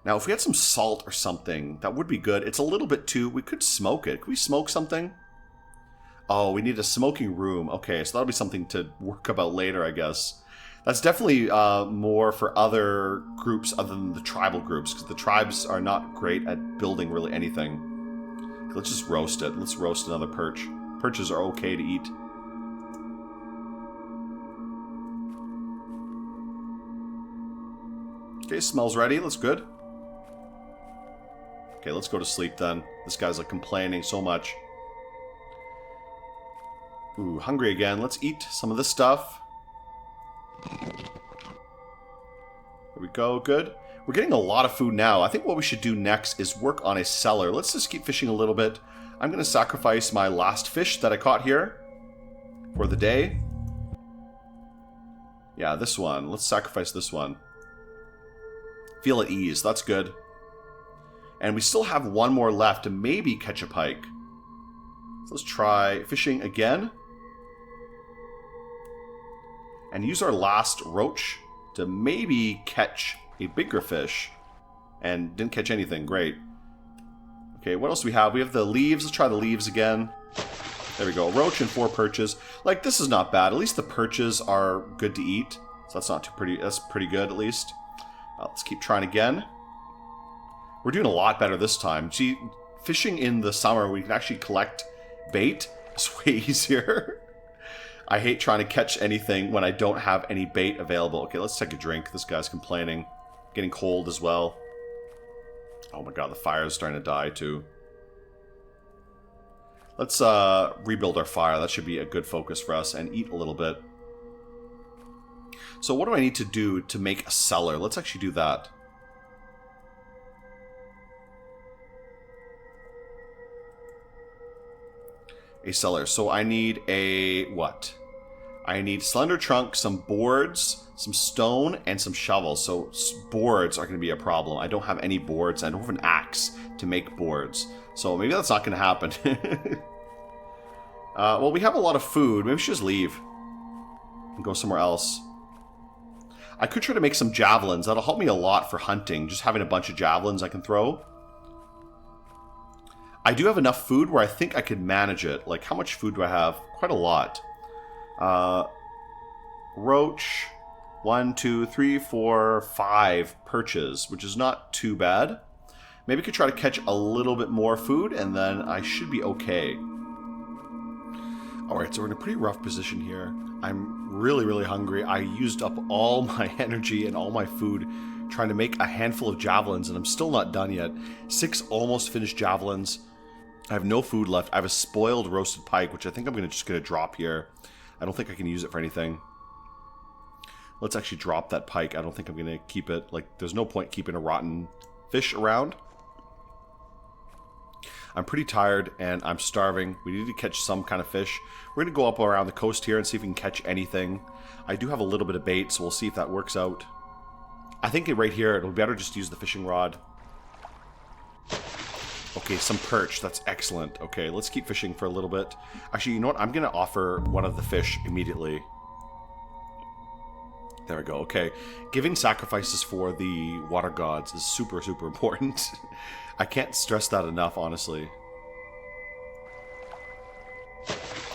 Now, if we had some salt or something, that would be good. It's a little bit too... We could smoke it. Could we smoke something? Oh, we need a smoking room. Okay, so that'll be something to work about later, I guess. That's definitely more for other groups other than the tribal groups, because the tribes are not great at building really anything. Let's just roast it. Let's roast another perch. Perches are okay to eat. Okay, smells ready. That's good. Okay, let's go to sleep then. This guy's like complaining so much. Ooh, hungry again. Let's eat some of this stuff. There we go. Good. We're getting a lot of food now. I think what we should do next is work on a cellar. Let's just keep fishing a little bit. I'm going to sacrifice my last fish that I caught here for the day. Yeah, this one. Let's sacrifice this one. Feel at ease. That's good. And we still have one more left to maybe catch a pike. So let's try fishing again. And use our last roach to maybe catch a bigger fish. And didn't catch anything. Great. Okay, what else do we have? We have the leaves. Let's try the leaves again. There we go. Roach and 4 perches. Like, this is not bad. At least the perches are good to eat. So that's not too pretty. That's pretty good, at least. Let's keep trying again. We're doing a lot better this time. See, fishing in the summer, we can actually collect bait. It's way easier. I hate trying to catch anything when I don't have any bait available. Okay, let's take a drink. This guy's complaining. Getting cold as well. Oh my god, the fire is starting to die too. Let's rebuild our fire. That should be a good focus for us. And eat a little bit. So what do I need to do to make a cellar? Let's actually do that. A cellar. So I need a what? I need slender trunk, some boards, some stone, and some shovels. So boards are going to be a problem. I don't have any boards. I don't have an axe to make boards. So maybe that's not going to happen. Well, we have a lot of food. Maybe we should just leave and go somewhere else. I could try to make some javelins. That'll help me a lot for hunting. Just having a bunch of javelins I can throw. I do have enough food where I think I could manage it. Like, how much food do I have? Quite a lot. Roach. 1, 2, 3, 4, 5 perches, which is not too bad. Maybe I could try to catch a little bit more food, and then I should be okay. Alright, so we're in a pretty rough position here. I'm really, really hungry. I used up all my energy and all my food trying to make a handful of javelins, and I'm still not done yet. 6 almost finished javelins. I have no food left. I have a spoiled roasted pike, which I think I'm just gonna drop here. I don't think I can use it for anything. Let's actually drop that pike. I don't think I'm gonna keep it. Like, there's no point keeping a rotten fish around. I'm pretty tired and I'm starving. We need to catch some kind of fish. We're gonna go up around the coast here and see if we can catch anything. I do have a little bit of bait, so we'll see if that works out. I think right here, it'll be better just to use the fishing rod. Okay, some perch. That's excellent. Okay, let's keep fishing for a little bit. Actually, you know what? I'm going to offer one of the fish immediately. There we go. Okay. Giving sacrifices for the water gods is super, super important. I can't stress that enough, honestly.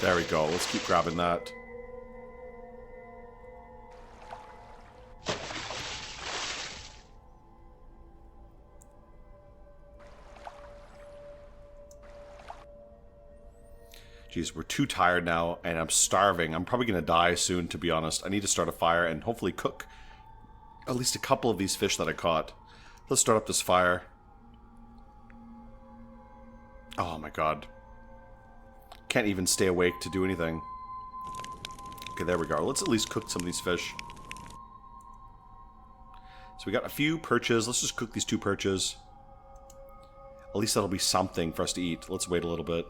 There we go. Let's keep grabbing that. Jeez, we're too tired now, and I'm starving. I'm probably going to die soon, to be honest. I need to start a fire and hopefully cook at least a couple of these fish that I caught. Let's start up this fire. Oh my god. Can't even stay awake to do anything. Okay, there we go. Let's at least cook some of these fish. So we got a few perches. Let's just cook these 2 perches. At least that'll be something for us to eat. Let's wait a little bit.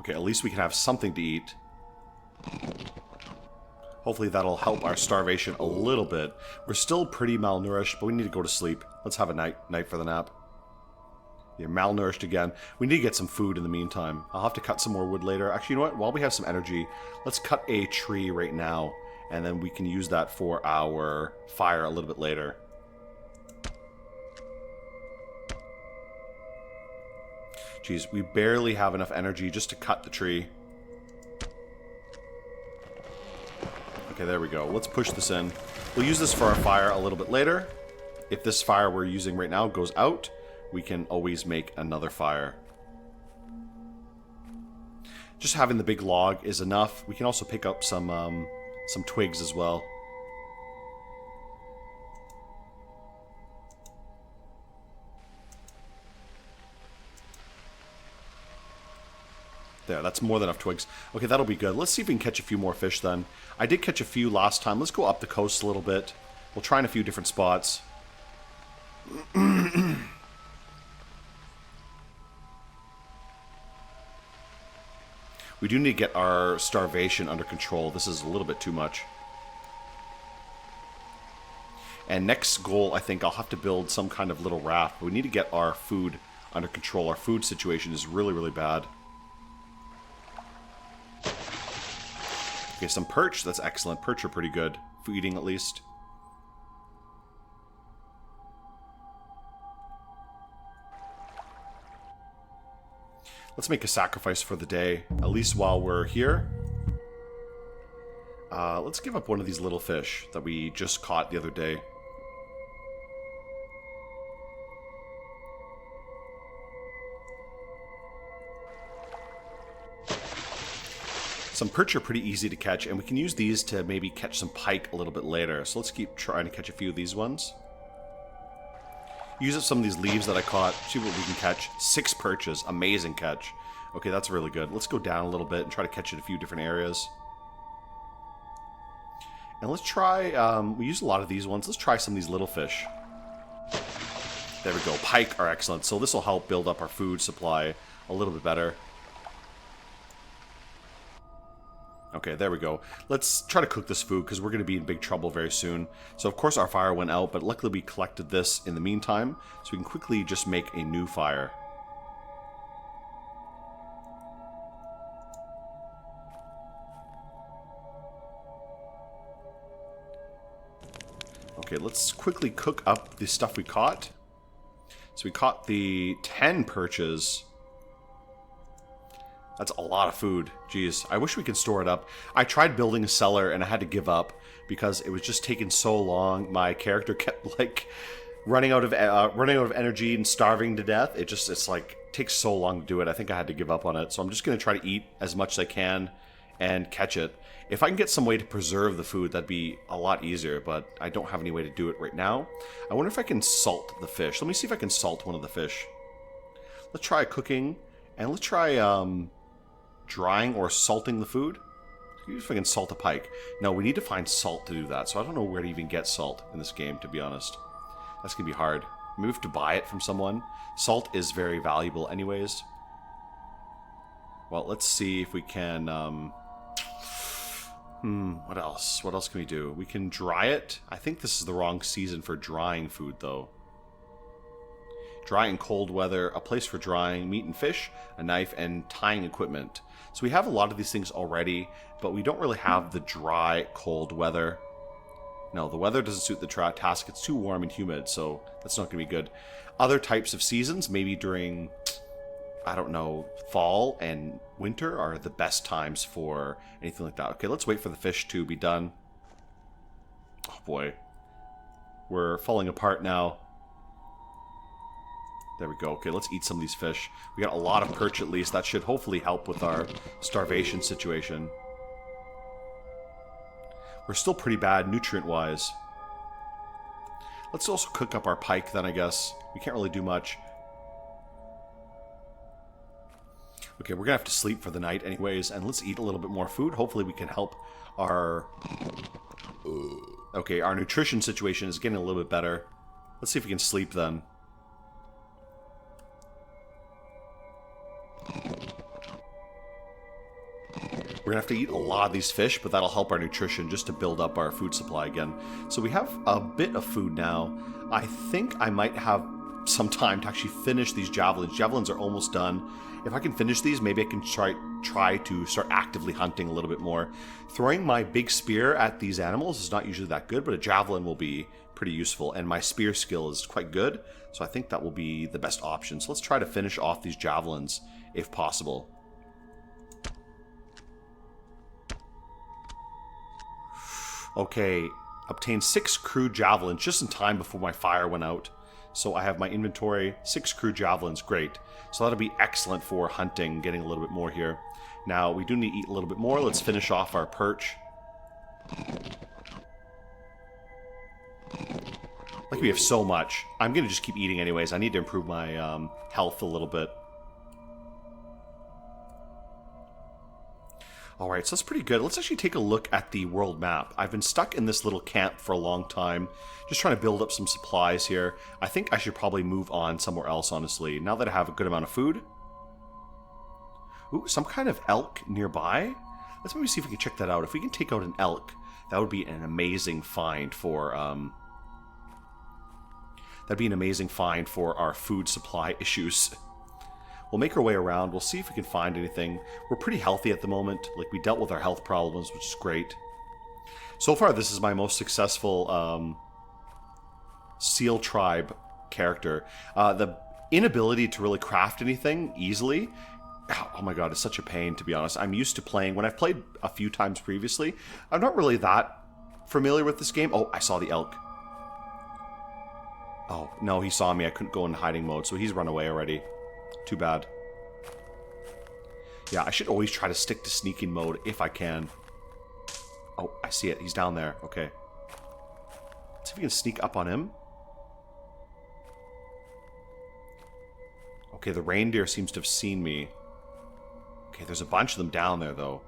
Okay, at least we can have something to eat. Hopefully that'll help our starvation a little bit. We're still pretty malnourished, but we need to go to sleep. Let's have a night for the nap. You're malnourished again. We need to get some food in the meantime. I'll have to cut some more wood later. Actually, you know what? While we have some energy, let's cut a tree right now, and then we can use that for our fire a little bit later. Jeez, we barely have enough energy just to cut the tree. Okay, there we go. Let's push this in. We'll use this for our fire a little bit later. If this fire we're using right now goes out, we can always make another fire. Just having the big log is enough. We can also pick up some twigs as well. There, that's more than enough twigs. Okay, that'll be good. Let's see if we can catch a few more fish then. I did catch a few last time. Let's go up the coast a little bit. We'll try in a few different spots. We do need to get our starvation under control. This is a little bit too much. And next goal, I think I'll have to build some kind of little raft. We need to get our food under control. Our food situation is really, really bad. Okay, some perch. That's excellent. Perch are pretty good. For eating, at least. Let's make a sacrifice for the day. At least while we're here. Let's give up one of these little fish that we just caught the other day. Some perch are pretty easy to catch, and we can use these to maybe catch some pike a little bit later. So let's keep trying to catch a few of these ones. Use up some of these leaves that I caught. See what we can catch. 6 perches. Amazing catch. Okay, that's really good. Let's go down a little bit and try to catch it in a few different areas. And let's try, we use a lot of these ones. Let's try some of these little fish. There we go. Pike are excellent. So this will help build up our food supply a little bit better. Okay, there we go. Let's try to cook this food because we're going to be in big trouble very soon. So of course our fire went out, but luckily we collected this in the meantime, so we can quickly just make a new fire. Okay, let's quickly cook up the stuff we caught. So we caught the 10 perches. That's a lot of food. Jeez, I wish we could store it up. I tried building a cellar and I had to give up because it was just taking so long. My character kept, like, running out of energy and starving to death. It's like takes so long to do it. I think I had to give up on it. So I'm just gonna try to eat as much as I can and catch it. If I can get some way to preserve the food, that'd be a lot easier, but I don't have any way to do it right now. I wonder if I can salt the fish. Let me see if I can salt one of the fish. Let's try cooking, and let's try drying or salting the food. See if I can salt a pike. No, we need to find salt to do that, so I don't know where to even get salt in this game, to be honest. That's going to be hard. Maybe we have to buy it from someone. Salt is very valuable anyways. Well, let's see if we can... what else? What else can we do? We can dry it. I think this is the wrong season for drying food, though. Dry in cold weather, a place for drying meat and fish, a knife, and tying equipment. So we have a lot of these things already, but we don't really have the dry, cold weather. No, the weather doesn't suit the task. It's too warm and humid, so that's not going to be good. Other types of seasons, maybe during, I don't know, fall and winter are the best times for anything like that. Okay, let's wait for the fish to be done. Oh boy. We're falling apart now. There we go. Okay, let's eat some of these fish. We got a lot of perch at least. That should hopefully help with our starvation situation. We're still pretty bad nutrient-wise. Let's also cook up our pike then, I guess. We can't really do much. Okay, we're gonna have to sleep for the night anyways, and let's eat a little bit more food. Hopefully we can help our... Okay, our nutrition situation is getting a little bit better. Let's see if we can sleep then. We're going to have to eat a lot of these fish, but that'll help our nutrition just to build up our food supply again. So we have a bit of food now. I think I might have some time to actually finish these javelins. Javelins are almost done. If I can finish these, maybe I can try to start actively hunting a little bit more. Throwing my big spear at these animals is not usually that good, but a javelin will be pretty useful, and my spear skill is quite good, so I think that will be the best option. So let's try to finish off these javelins if possible. Okay, obtained 6 crude javelins just in time before my fire went out. So I have my inventory, 6 crude javelins, great. So that'll be excellent for hunting, getting a little bit more here. Now, we do need to eat a little bit more. Let's finish off our perch. Like we have so much. I'm going to just keep eating anyways. I need to improve my health a little bit. Alright, so that's pretty good. Let's actually take a look at the world map. I've been stuck in this little camp for a long time, just trying to build up some supplies here. I think I should probably move on somewhere else, honestly, now that I have a good amount of food. Ooh, some kind of elk nearby? Let's maybe see if we can check that out. If we can take out an elk, that would be an amazing find for, that'd be an amazing find for our food supply issues. We'll make our way around. We'll see if we can find anything. We're pretty healthy at the moment. Like, we dealt with our health problems, which is great. So far, this is my most successful Seal Tribe character. The inability to really craft anything easily, oh my god, it's such a pain, to be honest. I'm used to playing, when I've played a few times previously, I'm not really that familiar with this game. Oh, I saw the elk. Oh, no, he saw me. I couldn't go in hiding mode, so he's run away already. Too bad. Yeah, I should always try to stick to sneaking mode if I can. Oh, I see it. He's down there. Okay. Let's see if we can sneak up on him. Okay, the reindeer seems to have seen me. Okay, there's a bunch of them down there, though.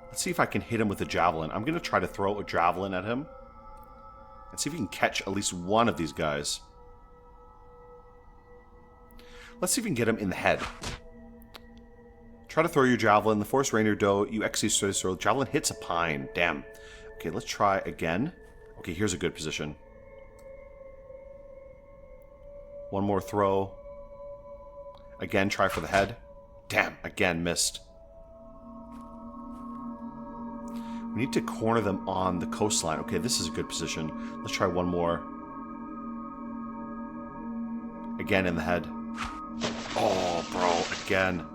Let's see if I can hit him with a javelin. I'm going to try to throw a javelin at him. And see if we can catch at least one of these guys. Let's see if we can get him in the head. Try to throw your javelin. The forest reindeer doe, you execute throw. Javelin hits a pine. Damn. Okay, let's try again. Okay, here's a good position. One more throw. Again, try for the head. Damn, again, missed. We need to corner them on the coastline. Okay, this is a good position. Let's try one more. Again in the head. Oh, bro, again.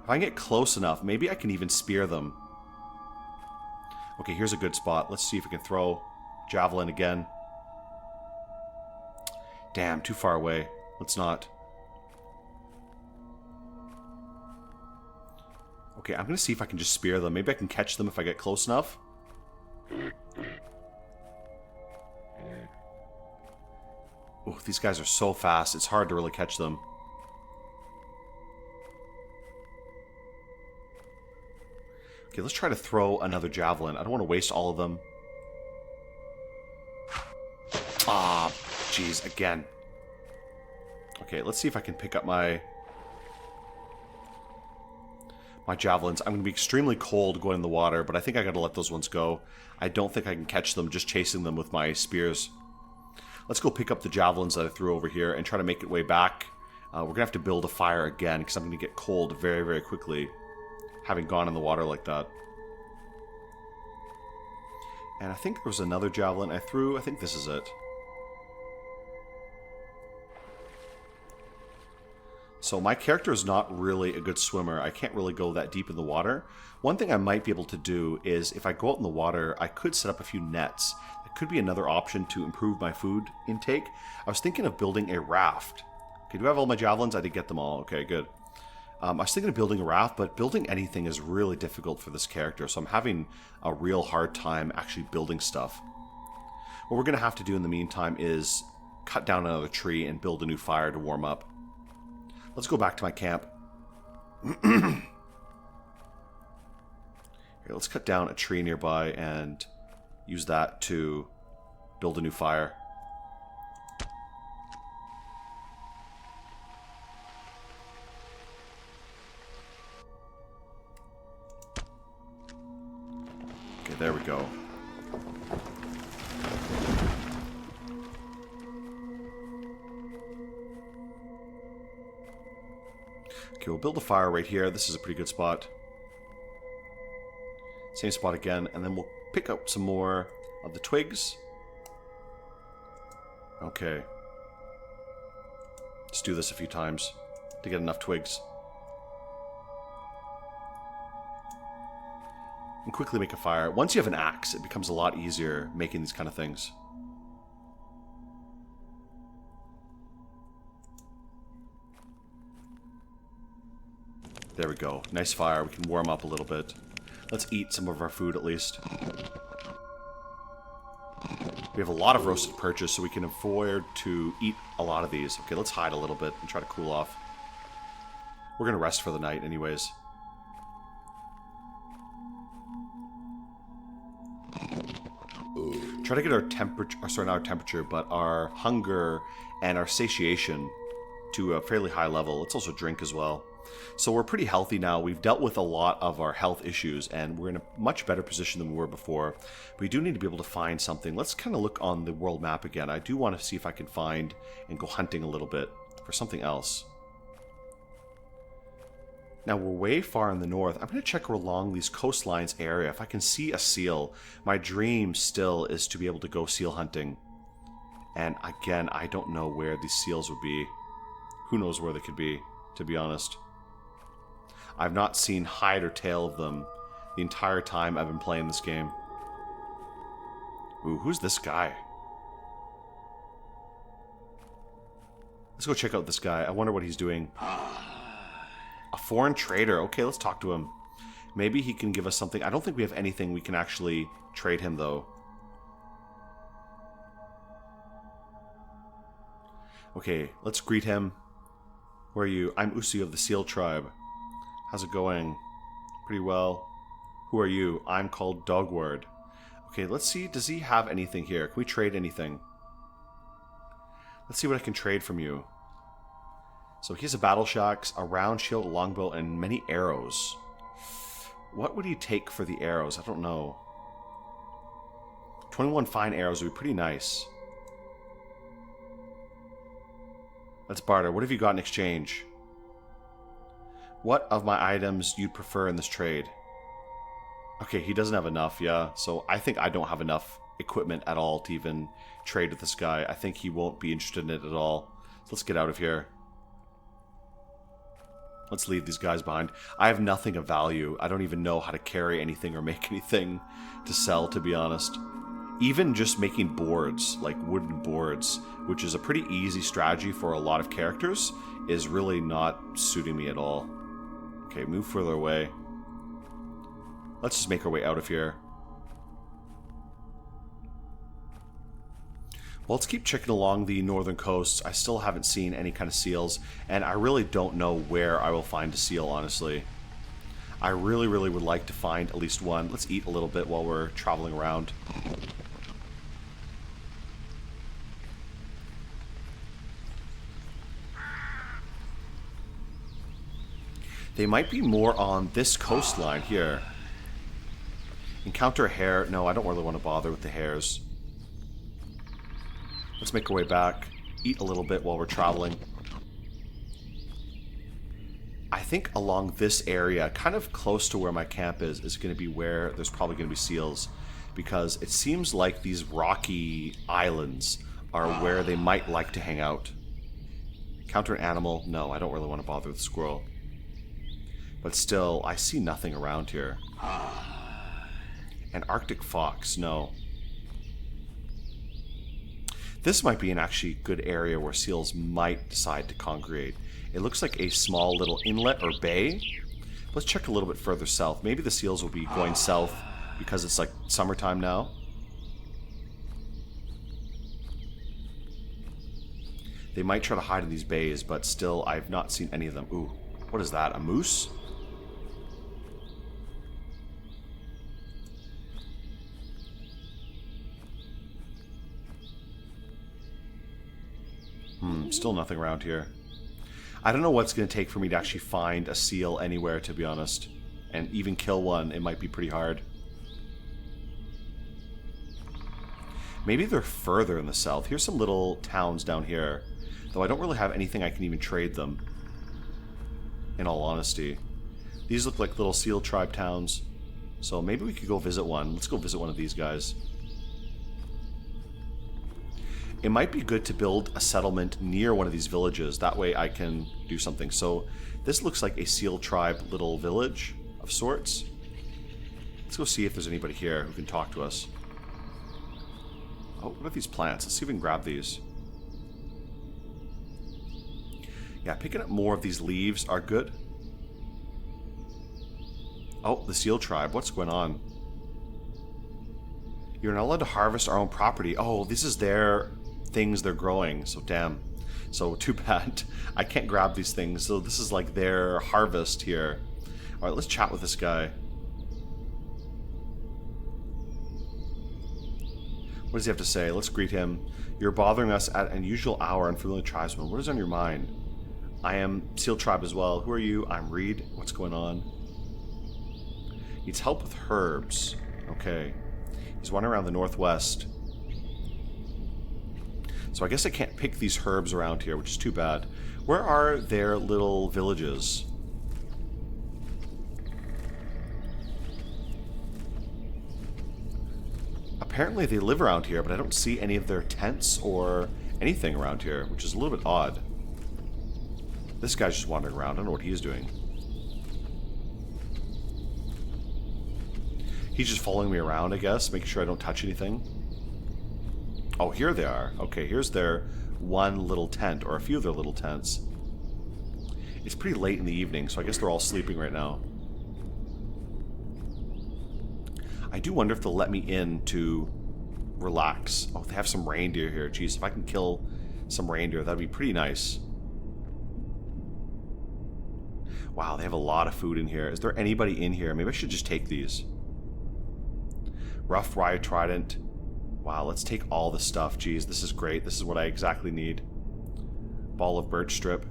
If I can get close enough, maybe I can even spear them. Okay, here's a good spot. Let's see if we can throw javelin again. Damn, too far away. Let's not. Okay, I'm going to see if I can just spear them. Maybe I can catch them if I get close enough. Oh, these guys are so fast. It's hard to really catch them. Okay, let's try to throw another javelin. I don't want to waste all of them. Ah, jeez, again. Okay, let's see if I can pick up my javelins. I'm going to be extremely cold going in the water, but I think I got to let those ones go. I don't think I can catch them just chasing them with my spears. Let's go pick up the javelins that I threw over here and try to make it way back. We're going to have to build a fire again because I'm going to get cold very, very quickly, having gone in the water like that. And I think there was another javelin I threw. I think this is it. So my character is not really a good swimmer. I can't really go that deep in the water. One thing I might be able to do is if I go out in the water, I could set up a few nets. It could be another option to improve my food intake. I was thinking of building a raft. Okay, do I have all my javelins? I did get them all. Okay, good. I was thinking of building a raft, but building anything is really difficult for this character, so I'm having a real hard time actually building stuff. What we're going to have to do in the meantime is cut down another tree and build a new fire to warm up. Let's go back to my camp. Here, let's cut down a tree nearby and use that to build a new fire. Okay, there we go. Okay, we'll build a fire right here. This is a pretty good spot. Same spot again, and then we'll pick up some more of the twigs. Okay. Let's do this a few times to get enough twigs. And quickly make a fire. Once you have an axe, it becomes a lot easier making these kind of things. There we go. Nice fire. We can warm up a little bit. Let's eat some of our food at least. We have a lot of roasted perches, so we can afford to eat a lot of these. Okay, let's hide a little bit and try to cool off. We're going to rest for the night anyways. Try to get our temperature, sorry, not our temperature, but our hunger and our satiation to a fairly high level. Let's also drink as well. So we're pretty healthy now. We've dealt with a lot of our health issues, and we're in a much better position than we were before. We do need to be able to find something. Let's kind of look on the world map again. I do want to see if I can find and go hunting a little bit for something else. Now we're way far in the north. I'm going to check along these coastlines area. If I can see a seal, my dream still is to be able to go seal hunting. And again, I don't know where these seals would be. Who knows where they could be, to be honest. I've not seen hide or tail of them the entire time I've been playing this game. Ooh, who's this guy? Let's go check out this guy. I wonder what he's doing. A foreign trader. Okay, let's talk to him. Maybe he can give us something. I don't think we have anything we can actually trade him, though. Okay, let's greet him. Where are you? I'm Ussi of the Seal Tribe. How's it going? Pretty well. Who are you? I'm called Dogward. Okay, let's see. Does he have anything here? Can we trade anything? Let's see what I can trade from you. So he has a battle shax, a round shield, a longbow, and many arrows. What would he take for the arrows? I don't know. 21 fine arrows would be pretty nice. Let's barter. What have you got in exchange? What of my items you'd prefer in this trade? Okay, he doesn't have enough, yeah. So I think I don't have enough equipment at all to even trade with this guy. I think he won't be interested in it at all. So let's get out of here. Let's leave these guys behind. I have nothing of value. I don't even know how to carry anything or make anything to sell, to be honest. Even just making boards, like wooden boards, which is a pretty easy strategy for a lot of characters, is really not suiting me at all. Okay, move further away. Let's just make our way out of here. Well, let's keep checking along the northern coast. I still haven't seen any kind of seals, and I really don't know where I will find a seal, honestly. I really would like to find at least one. Let's eat a little bit while we're traveling around. They might be more on this coastline here. Encounter a hare. No, I don't really want to bother with the hares. Let's make our way back. Eat a little bit while we're traveling. I think along this area, kind of close to where my camp is going to be where there's probably going to be seals. Because it seems like these rocky islands are where they might like to hang out. Encounter an animal. No, I don't really want to bother with the squirrel. But still, I see nothing around here. An Arctic fox, no. This might be an actually good area where seals might decide to congregate. It looks like a small little inlet or bay. Let's check a little bit further south. Maybe the seals will be going south because it's like summertime now. They might try to hide in these bays, but still, I've not seen any of them. Ooh, what is that? A moose? Still nothing around here. I don't know what's going to take for me to actually find a seal anywhere, to be honest. And even kill one, it might be pretty hard. Maybe they're further in the south. Here's some little towns down here. Though I don't really have anything I can even trade them. In all honesty. These look like little seal tribe towns. So maybe we could go visit one. Let's go visit one of these guys. It might be good to build a settlement near one of these villages. That way I can do something. So this looks like a seal tribe little village of sorts. Let's go see if there's anybody here who can talk to us. Oh, what about these plants? Let's see if we can grab these. Yeah, picking up more of these leaves are good. Oh, the seal tribe. What's going on? You're not allowed to harvest our own property. Oh, this is their things they're growing. So damn. So too bad. I can't grab these things. So this is like their harvest here. Alright, let's chat with this guy. What does he have to say? Let's greet him. You're bothering us at an unusual hour, unfamiliar tribesman. What is on your mind? I am Seal Tribe as well. Who are you? I'm Reed. What's going on? Needs help with herbs. Okay. He's wandering around the northwest. So I guess I can't pick these herbs around here, which is too bad. Where are their little villages? Apparently they live around here, but I don't see any of their tents or anything around here, which is a little bit odd. This guy's just wandering around. I don't know what he's doing. He's just following me around, I guess, making sure I don't touch anything. Oh, here they are. Okay, here's their one little tent, or a few of their little tents. It's pretty late in the evening, so I guess they're all sleeping right now. I do wonder if they'll let me in to relax. Oh, they have some reindeer here. Jeez, if I can kill some reindeer, that'd be pretty nice. Wow, they have a lot of food in here. Is there anybody in here? Maybe I should just take these. Rough Riot Trident. Wow, let's take all the stuff. Jeez, this is great. This is what I exactly need. Ball of birch strip.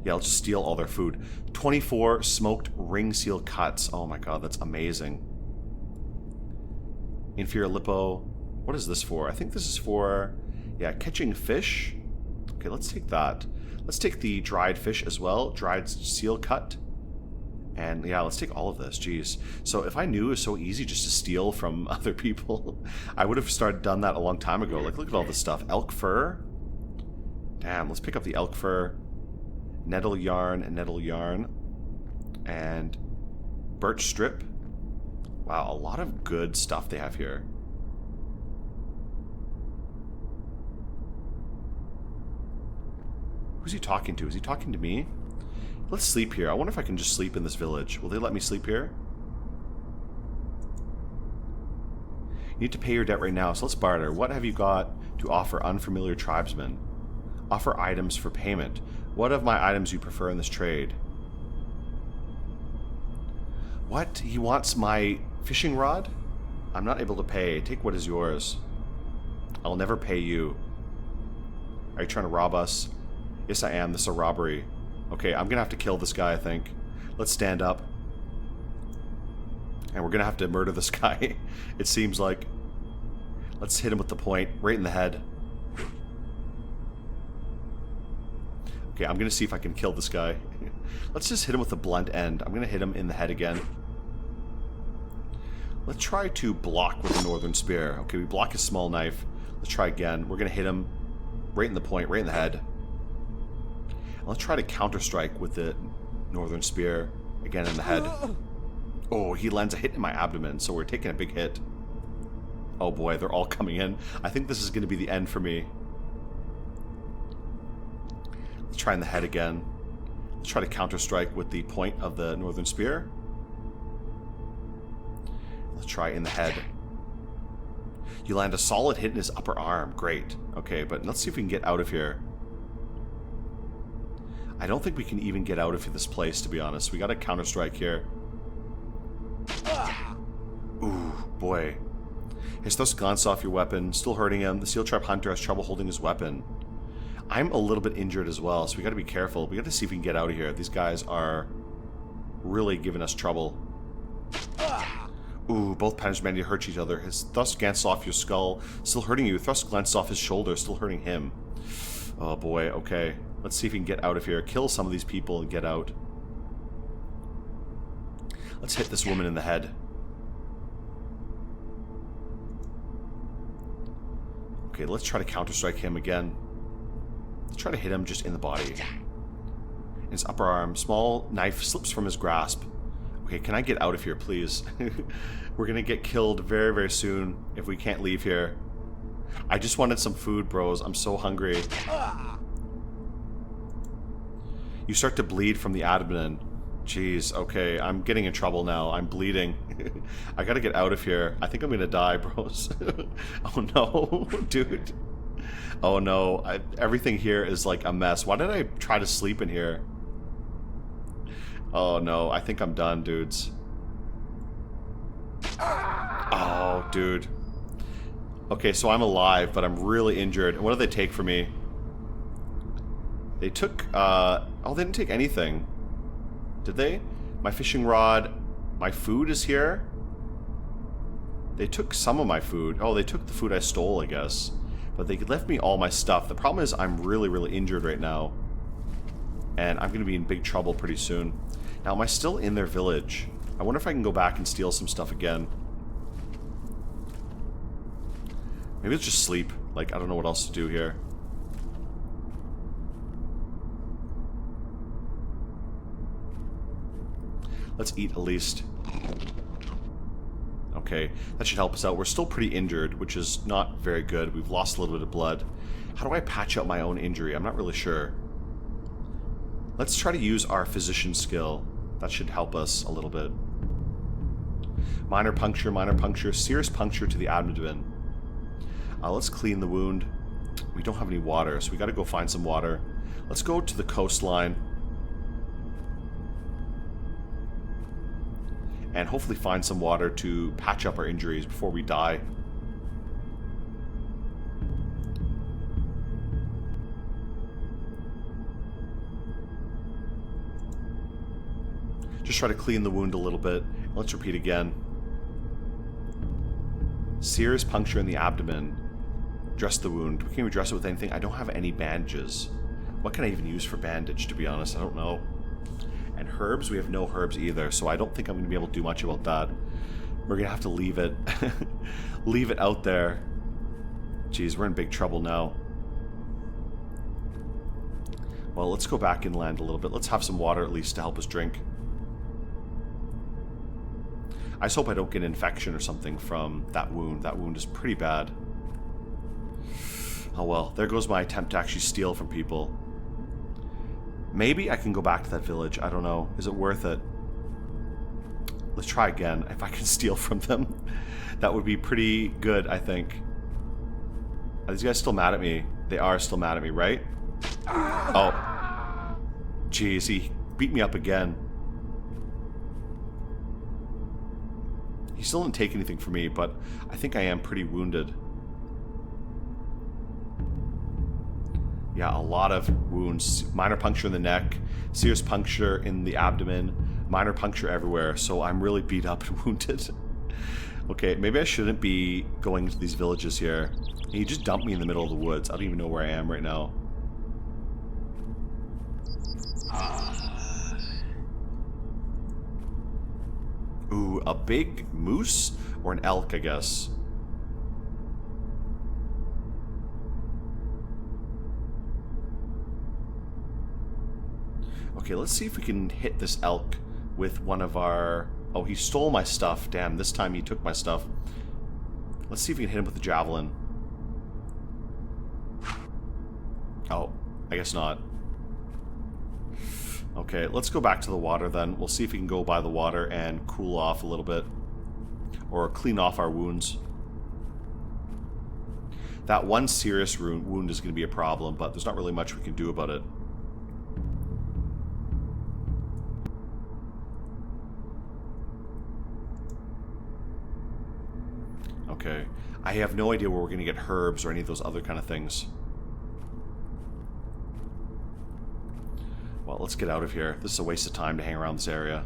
Yeah, let's just steal all their food. 24 smoked ring seal cuts. Oh my god, that's amazing. Inferior lipo. What is this for? I think this is for, yeah, catching fish. Okay, let's take that. Let's take the dried fish as well. Dried seal cut. And yeah, let's take all of this. Jeez. So if I knew it was so easy just to steal from other people, I would have done that a long time ago. Like, look at all this stuff. Elk fur. Damn, let's pick up the elk fur. Nettle yarn and nettle yarn. And birch strip. Wow, a lot of good stuff they have here. Who's he talking to? Is he talking to me? Let's sleep here. I wonder if I can just sleep in this village. Will they let me sleep here? You need to pay your debt right now, so let's barter. What have you got to offer unfamiliar tribesmen? Offer items for payment. What of my items you prefer in this trade? What? He wants my fishing rod? I'm not able to pay. Take what is yours. I'll never pay you. Are you trying to rob us? Yes, I am. This is a robbery. Okay, I'm gonna have to kill this guy, I think. Let's stand up. And we're gonna have to murder this guy, it seems like. Let's hit him with the point, right in the head. Okay, I'm gonna see if I can kill this guy. Let's just hit him with the blunt end. I'm gonna hit him in the head again. Let's try to block with the northern spear. Okay, we block his small knife. Let's try again. We're gonna hit him right in the point, right in the head. And let's try to counter-strike with the northern spear again in the head. Oh, he lands a hit in my abdomen, so we're taking a big hit. Oh boy, they're all coming in. I think this is going to be the end for me. Let's try in the head again. Let's try to counter-strike with the point of the northern spear. Let's try in the head. You land a solid hit in his upper arm. Great. Okay, but let's see if we can get out of here. I don't think we can even get out of this place, to be honest. We got a counter-strike here. Ooh, boy. He's supposed to glance off your weapon. Still hurting him. The Steel Trap Hunter has trouble holding his weapon. I'm a little bit injured as well, so we got to be careful. We got to see if we can get out of here. These guys are really giving us trouble. Ooh, both punches managed to hurt each other. His thrust glanced off your skull, still hurting you. Thrust glanced off his shoulder, still hurting him. Oh boy, okay. Let's see if we can get out of here. Kill some of these people and get out. Let's hit this woman in the head. Okay, let's try to counter-strike him again. Let's try to hit him just in the body. In his upper arm. Small knife slips from his grasp. Okay, can I get out of here, please? We're gonna get killed very soon if we can't leave here. I just wanted some food, bros. I'm so hungry. You start to bleed from the abdomen. Jeez, okay, I'm getting in trouble now. I'm bleeding. I gotta get out of here. I think I'm gonna die, bros. Oh no, dude. Oh no, everything here is like a mess. Why did I try to sleep in here? Oh no, I think I'm done, dudes. Oh, dude. Okay, so I'm alive, but I'm really injured. What did they take from me? They took, oh, they didn't take anything. Did they? My fishing rod. My food is here. They took some of my food. Oh, they took the food I stole, I guess. But they left me all my stuff. The problem is I'm really injured right now. And I'm going to be in big trouble pretty soon. Now, am I still in their village? I wonder if I can go back and steal some stuff again. Maybe let's just sleep. Like, I don't know what else to do here. Let's eat at least. Okay, that should help us out. We're still pretty injured, which is not very good. We've lost a little bit of blood. How do I patch up my own injury? I'm not really sure. Let's try to use our physician skill. That should help us a little bit. Minor puncture, serious puncture to the abdomen. Let's clean the wound. We don't have any water, so we gotta go find some water. Let's go to the coastline. And hopefully find some water to patch up our injuries before we die. Just try to clean the wound a little bit. Let's repeat again. Serious puncture in the abdomen. Dress the wound. Can we dress it with anything? I don't have any bandages. What can I even use for bandage, to be honest? I don't know. And herbs? We have no herbs either, so I don't think I'm going to be able to do much about that. We're going to have to leave it. Leave it out there. Jeez, we're in big trouble now. Well, let's go back inland a little bit. Let's have some water at least to help us drink. I just hope I don't get an infection or something from that wound. That wound is pretty bad. Oh well, there goes my attempt to actually steal from people. Maybe I can go back to that village. I don't know. Is it worth it? Let's try again. If I can steal from them, that would be pretty good, I think. Are these guys still mad at me? They are still mad at me, right? Oh. Jeez, he beat me up again. He still didn't take anything from me, but I think I am pretty wounded. Yeah, a lot of wounds. Minor puncture in the neck, serious puncture in the abdomen, minor puncture everywhere, so I'm really beat up and wounded. Okay, maybe I shouldn't be going into these villages here. He just dumped me in the middle of the woods. I don't even know where I am right now. Ooh, a big moose? Or an elk, I guess. Okay, let's see if we can hit this elk with one of our... Oh, he stole my stuff. Damn, this time he took my stuff. Let's see if we can hit him with the javelin. Oh, I guess not. Okay, let's go back to the water then. We'll see if we can go by the water and cool off a little bit. Or clean off our wounds. That one serious wound is going to be a problem, but there's not really much we can do about it. Okay. I have no idea where we're going to get herbs or any of those other kind of things. Well, let's get out of here. This is a waste of time to hang around this area.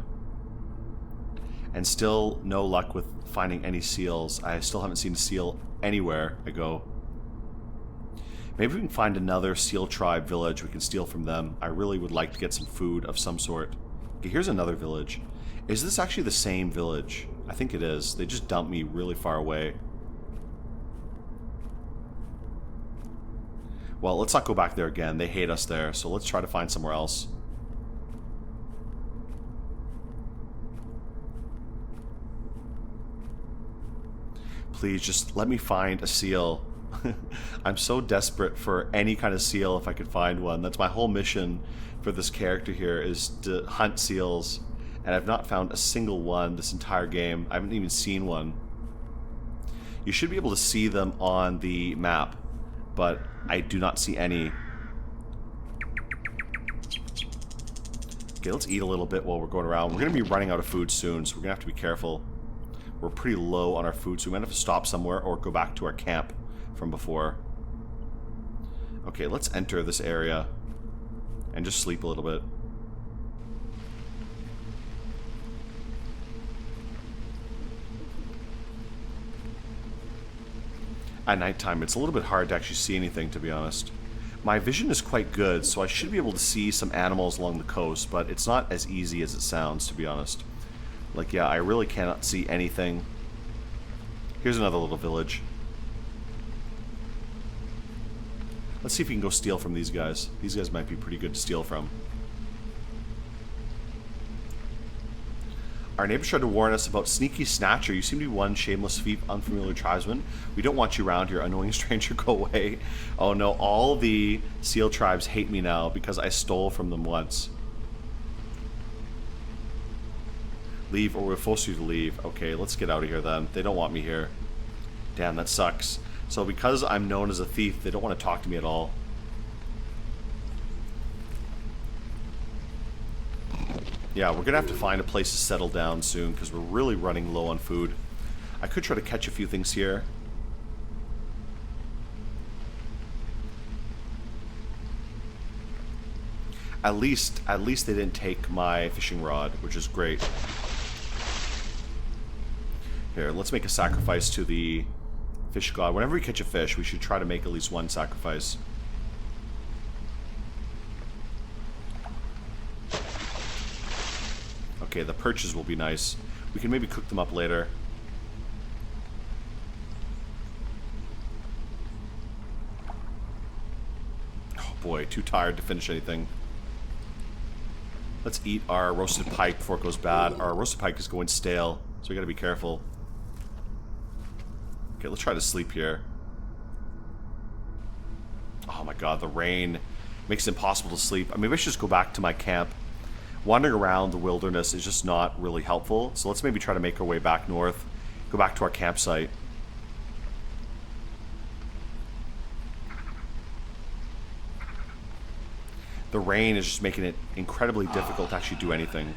And still no luck with finding any seals. I still haven't seen a seal anywhere I go. Maybe we can find another seal tribe village we can steal from them. I really would like to get some food of some sort. Okay, here's another village. Is this actually the same village? I think it is. They just dumped me really far away. Well, let's not go back there again. They hate us there, so let's try to find somewhere else. Please, just let me find a seal. I'm so desperate for any kind of seal if I could find one. That's my whole mission for this character here, is to hunt seals. And I've not found a single one this entire game. I haven't even seen one. You should be able to see them on the map, but I do not see any. Okay, let's eat a little bit while we're going around. We're going to be running out of food soon, so we're going to have to be careful. We're pretty low on our food, so we might have to stop somewhere or go back to our camp from before. Okay, let's enter this area and just sleep a little bit. At nighttime, it's a little bit hard to actually see anything, to be honest. My vision is quite good, so I should be able to see some animals along the coast, but it's not as easy as it sounds, to be honest. Like, yeah, I really cannot see anything. Here's another little village. Let's see if we can go steal from these guys. These guys might be pretty good to steal from. Our neighbors tried to warn us about Sneaky Snatcher. You seem to be one shameless thief, unfamiliar tribesman. We don't want you around here, annoying stranger. Go away. Oh no, all the seal tribes hate me now because I stole from them once. Leave, or we're forced you to leave. Okay, let's get out of here then. They don't want me here. Damn, that sucks. So because I'm known as a thief, they don't want to talk to me at all. Yeah, we're gonna have to find a place to settle down soon because we're really running low on food. I could try to catch a few things here. At least they didn't take my fishing rod, which is great. Here, let's make a sacrifice to the fish god. Whenever we catch a fish, we should try to make at least one sacrifice. Okay, the perches will be nice. We can maybe cook them up later. Oh boy, too tired to finish anything. Let's eat our roasted pike before it goes bad. Our roasted pike is going stale. So we gotta be careful. Okay, let's try to sleep here. Oh my god, the rain makes it impossible to sleep. Maybe I should just go back to my camp. Wandering around the wilderness is just not really helpful. So let's maybe try to make our way back north. Go back to our campsite. The rain is just making it incredibly difficult to actually do anything.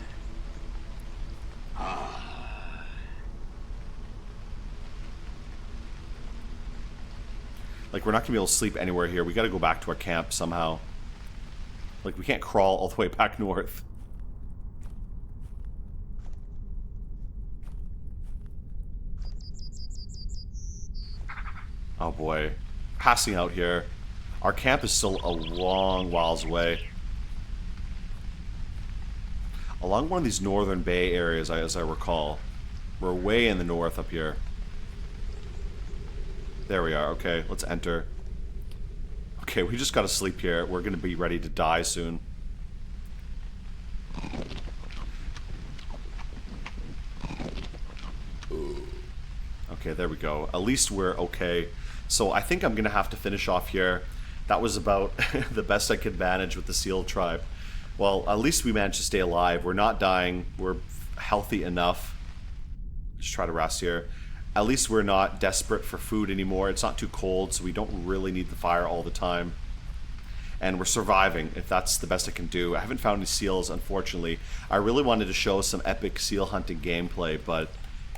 Like, we're not going to be able to sleep anywhere here. We got to go back to our camp somehow. Like, we can't crawl all the way back north. Oh boy. Passing out here. Our camp is still a long whiles away. Along one of these northern bay areas, as I recall. We're way in the north up here. There we are. Okay, let's enter. Okay, we just gotta sleep here. We're gonna be ready to die soon. Okay, there we go. At least we're okay. So I think I'm gonna have to finish off here. That was about the best I could manage with the seal tribe. Well, at least we managed to stay alive. We're not dying. We're healthy enough. Just try to rest here. At least we're not desperate for food anymore. It's not too cold, so we don't really need the fire all the time. And we're surviving, if that's the best I can do. I haven't found any seals, unfortunately. I really wanted to show some epic seal hunting gameplay, but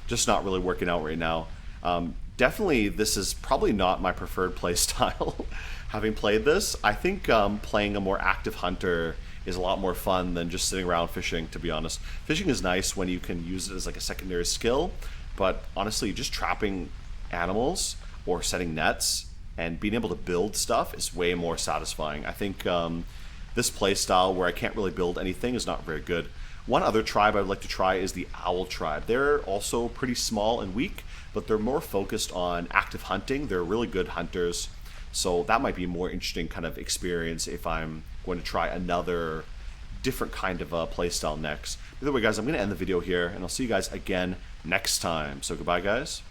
just not really working out right now. Definitely, this is probably not my preferred play style. Having played this, I think playing a more active hunter is a lot more fun than just sitting around fishing, to be honest. Fishing is nice when you can use it as like a secondary skill, but honestly, just trapping animals or setting nets and being able to build stuff is way more satisfying. I think this play style where I can't really build anything is not very good. One other tribe I would like to try is the owl tribe. They're also pretty small and weak, but they're more focused on active hunting. They're really good hunters, so that might be a more interesting kind of experience if I'm going to try another different kind of play style next. Either way, guys, I'm going to end the video here, and I'll see you guys again next time. So goodbye, guys.